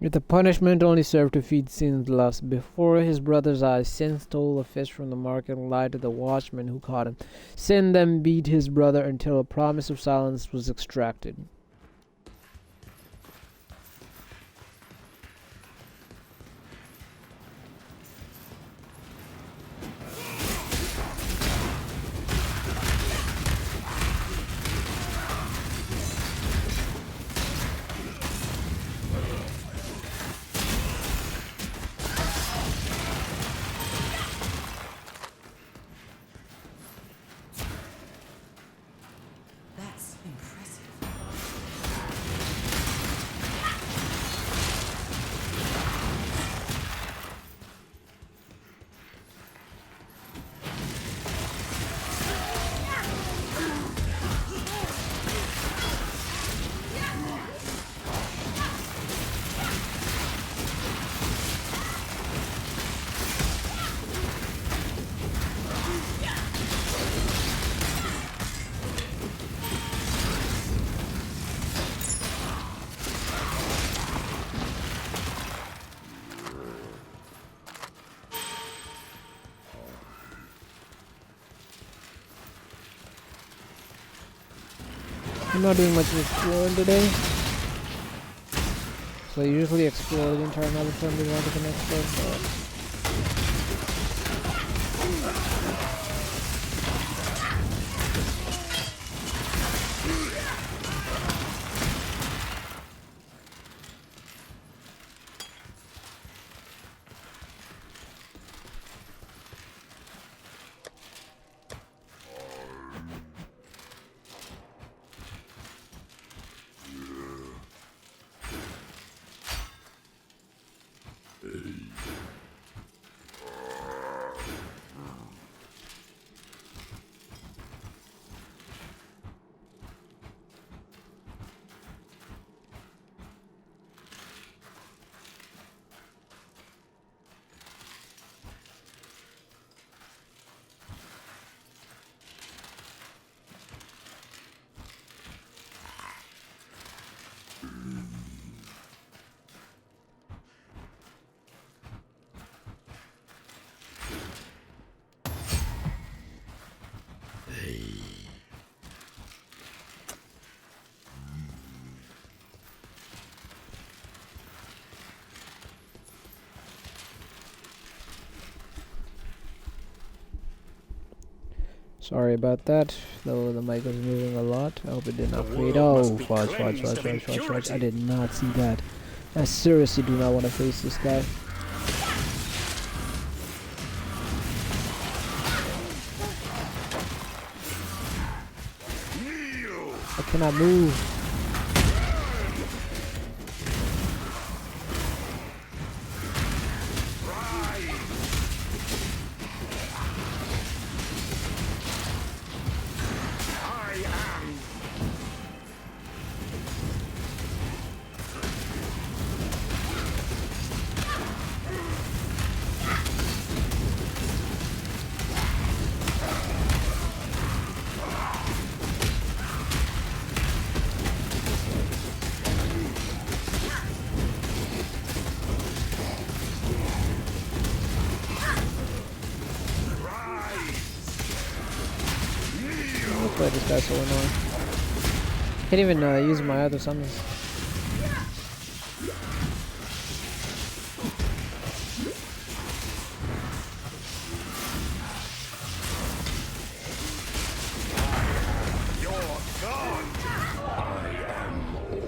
Yet the punishment only served to feed Sin's lust. Before his brother's eyes, Sin stole a fish from the market and lied to the watchman who caught him. Sin then beat his brother until a promise of silence was extracted. That's impressive. I'm not doing much of exploring today. So I usually explore the entire map before I move on to the next one, but sorry about that, though the mic was moving a lot. I hope it did not fade. Oh, fudge. I did not see that. I seriously do not want to face this guy. I cannot move. This guy's so annoying. Can't even use my other summons.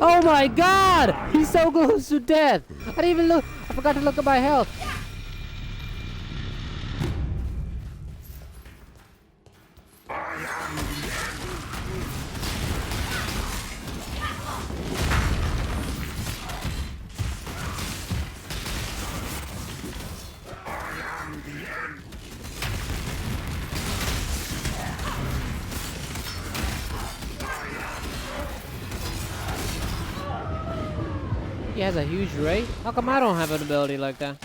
Oh my god! He's so close to death! I didn't even look. I forgot to look at my health. He has a huge rate? How come I don't have an ability like that?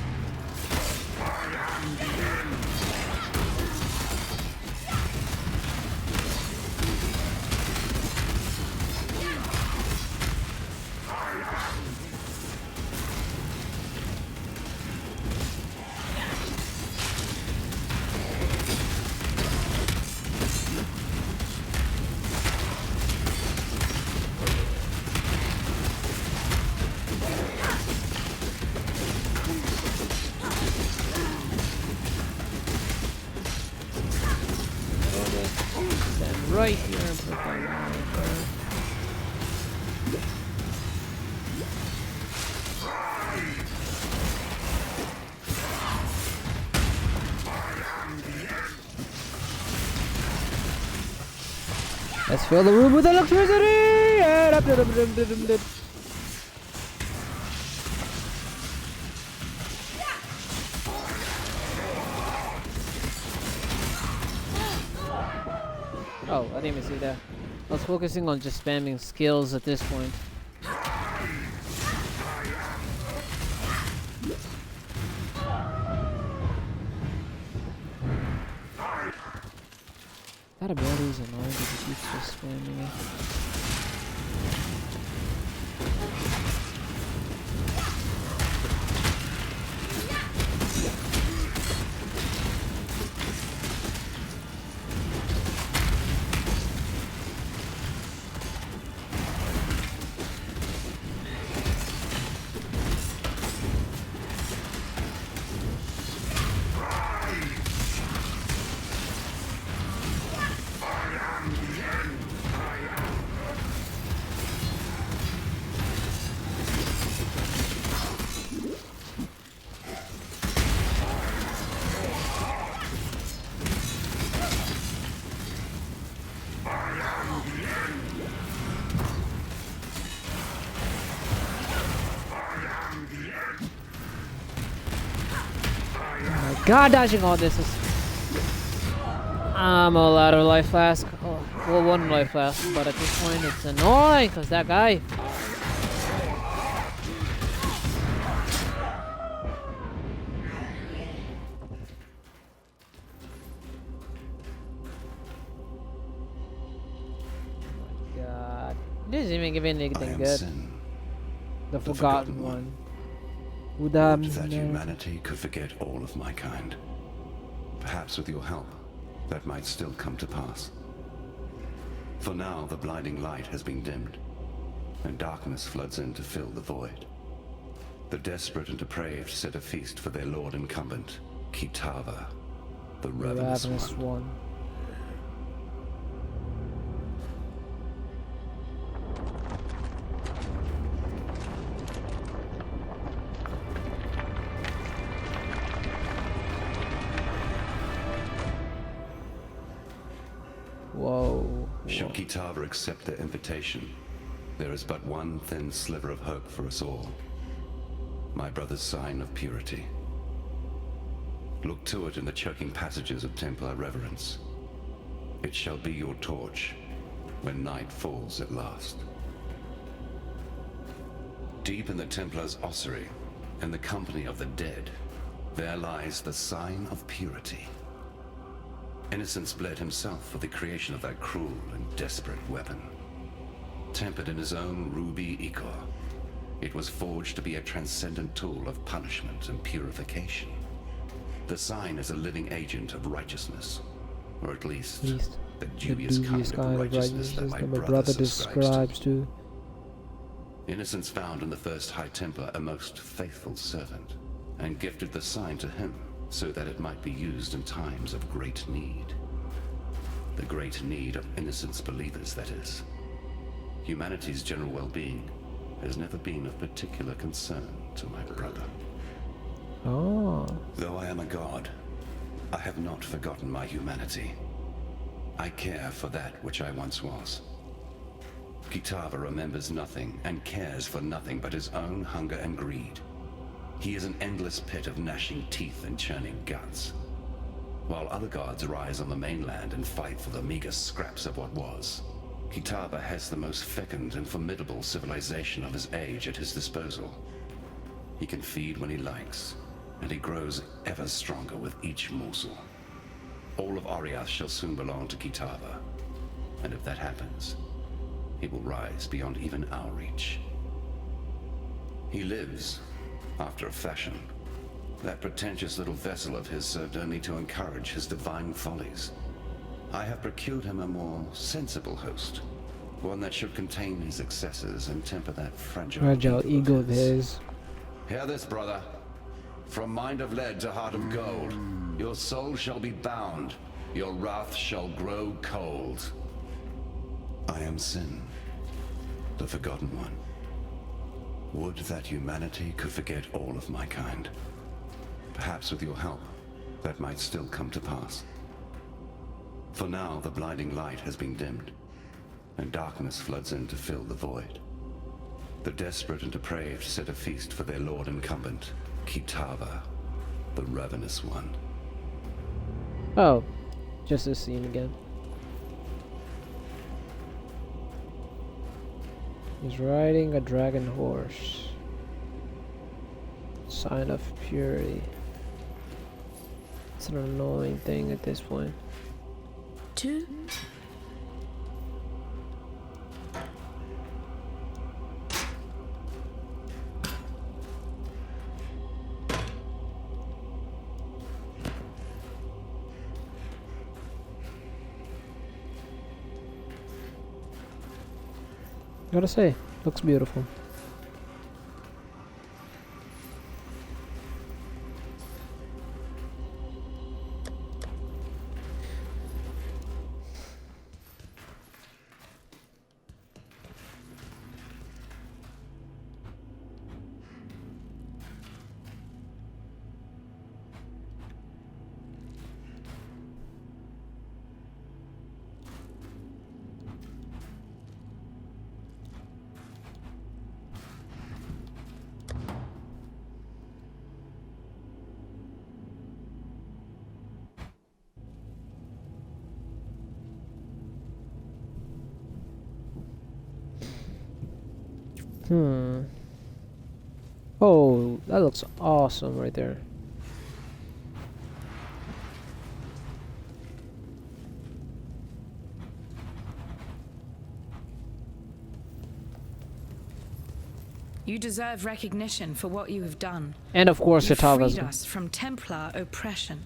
Stand right here and put that right there. Let's fill the room with electricity! Oh, I didn't even see that. I was focusing on just spamming skills at this point. That ability is annoying because it keeps just spamming it. God, dodging all this is... I'm all out of life flask. Oh, well, one life flask, but at this point it's annoying because that guy... Oh my God. This doesn't even give me anything good. Sin, The forgotten one. Would that humanity could forget all of my kind. Perhaps with your help, that might still come to pass. For now, the blinding light has been dimmed, and darkness floods in to fill the void. The desperate and depraved set a feast for their lord incumbent, Kitava, the ravenous one. Whoa. Should Kitava accept their invitation, there is but one thin sliver of hope for us all. My brother's sign of purity. Look to it in the choking passages of Templar reverence. It shall be your torch when night falls at last. Deep in the Templar's ossuary, in the company of the dead, there lies the sign of purity. Innocence bled himself for the creation of that cruel and desperate weapon. Tempered in his own ruby ichor, it was forged to be a transcendent tool of punishment and purification. The sign is a living agent of righteousness, or at least the dubious kind of righteousness that my brother describes to. Innocence found in the first High Templar a most faithful servant, and gifted the sign to him so that it might be used in times of great need. The great need of Innocence believers, that is. Humanity's general well-being has never been of particular concern to my brother. Oh. Though I am a god, I have not forgotten my humanity. I care for that which I once was. Kitava remembers nothing and cares for nothing but his own hunger and greed. He is an endless pit of gnashing teeth and churning guts, while other gods rise on the mainland and fight for the meager scraps of what was. Kitava has the most fecund and formidable civilization of his age at his disposal. He can feed when he likes, and he grows ever stronger with each morsel. All of Oriath shall soon belong to Kitava, and if that happens, he will rise beyond even our reach. He lives, after a fashion. That pretentious little vessel of his served only to encourage his divine follies. I have procured him a more sensible host, one that should contain his excesses and temper that fragile ego of his. Hear this, brother. From mind of lead to heart of gold, your soul shall be bound, your wrath shall grow cold. I am Sin, the Forgotten One. Would that humanity could forget all of my kind. Perhaps with your help, that might still come to pass. For now, the blinding light has been dimmed, and darkness floods in to fill the void. The desperate and depraved set a feast for their lord incumbent, Kitava, the Ravenous One. Oh, just this scene again. He's riding a dragon horse. Sign of purity. It's an annoying thing at this point. 2. Gotta say, looks beautiful. Oh, that looks awesome right there. You deserve recognition for what you have done. And of course, You Kitava's. freed us from Templar oppression.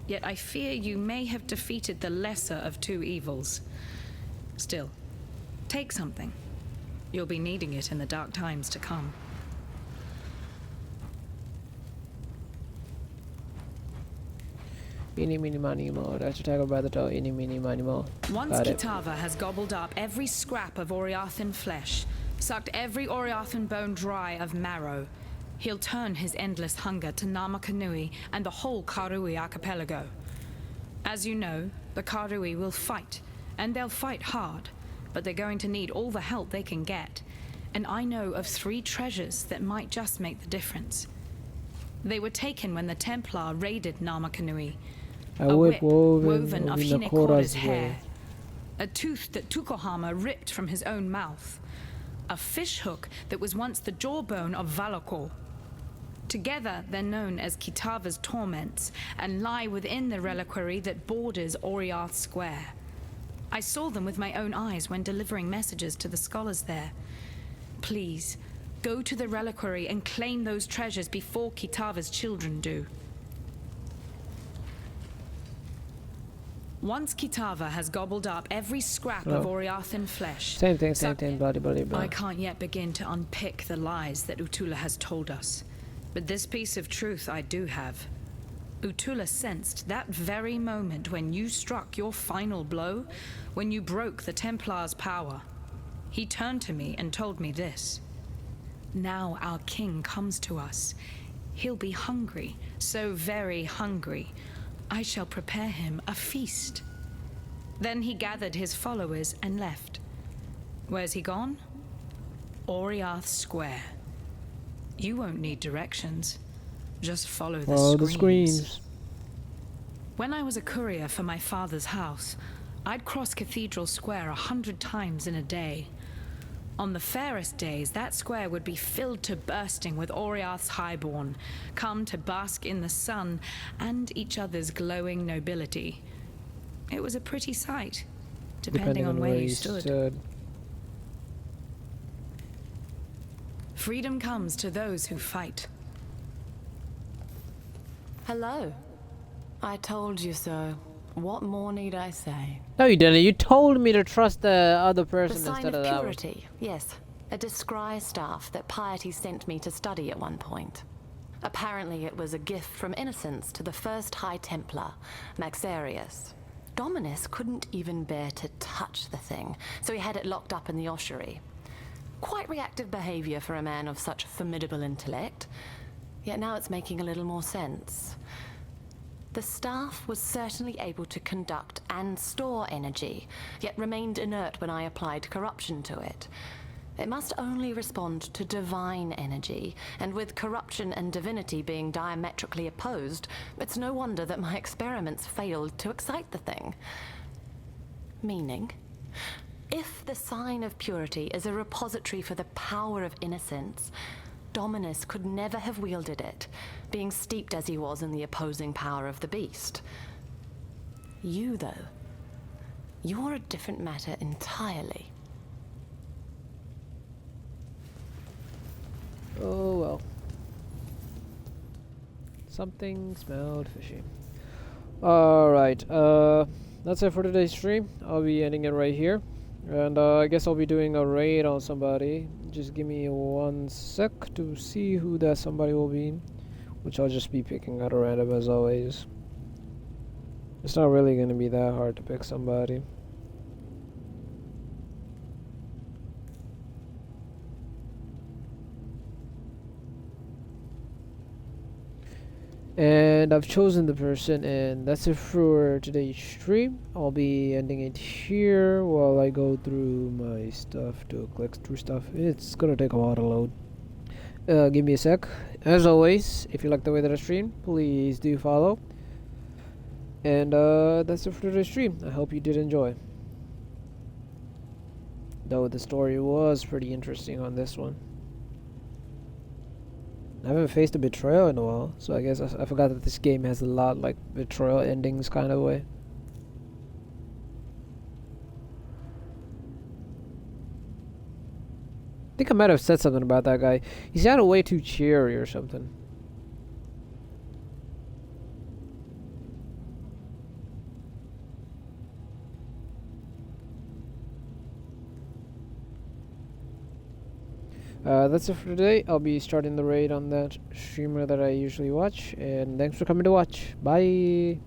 Yet I fear you may have defeated the lesser of two evils. Still, take something. You'll be needing it in the dark times to come. Eeny, meeny, miny, mo. Dash attack by the toe. Eeny, meeny, miny, mo. Once Got it. Kitava has gobbled up every scrap of Oriathan flesh, sucked every Oriathan bone dry of marrow, he'll turn his endless hunger to Namakanui and the whole Karui archipelago. As you know, the Karui will fight, and they'll fight hard, but they're going to need all the help they can get. And I know of 3 treasures that might just make the difference. They were taken when the Templar raided Namakanui. A whip woven of of Hinekora's Hinakora's hair. way. A tooth that Tukohama ripped from his own mouth. A fishhook that was once the jawbone of Valakor. Together, they're known as Kitava's torments and lie within the reliquary that borders Oriath Square. I saw them with my own eyes when delivering messages to the scholars there. Please, go to the reliquary and claim those treasures before Kitava's children do. Once Kitava has gobbled up every scrap of Oriathan flesh... Same thing, blah, blah, blah. I can't yet begin to unpick the lies that Utula has told us. But this piece of truth I do have. Utula sensed that very moment when you struck your final blow, when you broke the Templar's power. He turned to me and told me this. Now our king comes to us. He'll be hungry, so very hungry. I shall prepare him a feast. Then he gathered his followers and left. Where's he gone? Oriath Square. You won't need directions. Just follow the screens. When I was a courier for my father's house, I'd cross Cathedral Square 100 times in a day. On the fairest days, that square would be filled to bursting with Oriath's highborn, come to bask in the sun and each other's glowing nobility. It was a pretty sight, depending on where you stood. Freedom comes to those who fight. Hello. I told you so. What more need I say? No, you didn't. You told me to trust the other person The sign instead of of that one. purity, yes. A discry staff that Piety sent me to study at one point. Apparently it was a gift from innocence to the first High Templar, Maxarius. Dominus couldn't even bear to touch the thing, so he had it locked up in the ossuary. Quite reactive behavior for a man of such formidable intellect, yet now it's making a little more sense. The staff was certainly able to conduct and store energy, yet remained inert when I applied corruption to it. It must only respond to divine energy, and with corruption and divinity being diametrically opposed, it's no wonder that my experiments failed to excite the thing. Meaning, if the sign of purity is a repository for the power of innocence, Dominus could never have wielded it, being steeped as he was in the opposing power of the beast. You, though, you're a different matter entirely. Oh well. Something smelled fishy. Alright, that's it for today's stream. I'll be ending it right here. And I guess I'll be doing a raid on somebody. Just give me 1 sec to see who that somebody will be, which I'll just be picking out at random as always. It's not really going to be that hard to pick somebody. And I've chosen the person, and that's it for today's stream. I'll be ending it here while I go through my stuff to click through stuff. It's gonna take a while to load. Give me a sec. As always, if you like the way that I stream, please do follow. And that's it for today's stream. I hope you did enjoy. Though the story was pretty interesting on this one. I haven't faced a betrayal in a while, so I guess I forgot that this game has a lot like betrayal endings kind of way. I think I might have said something about that guy. He sounded way too cheery or something. That's it for today. I'll be starting the raid on that streamer that I usually watch, and thanks for coming to watch. Bye!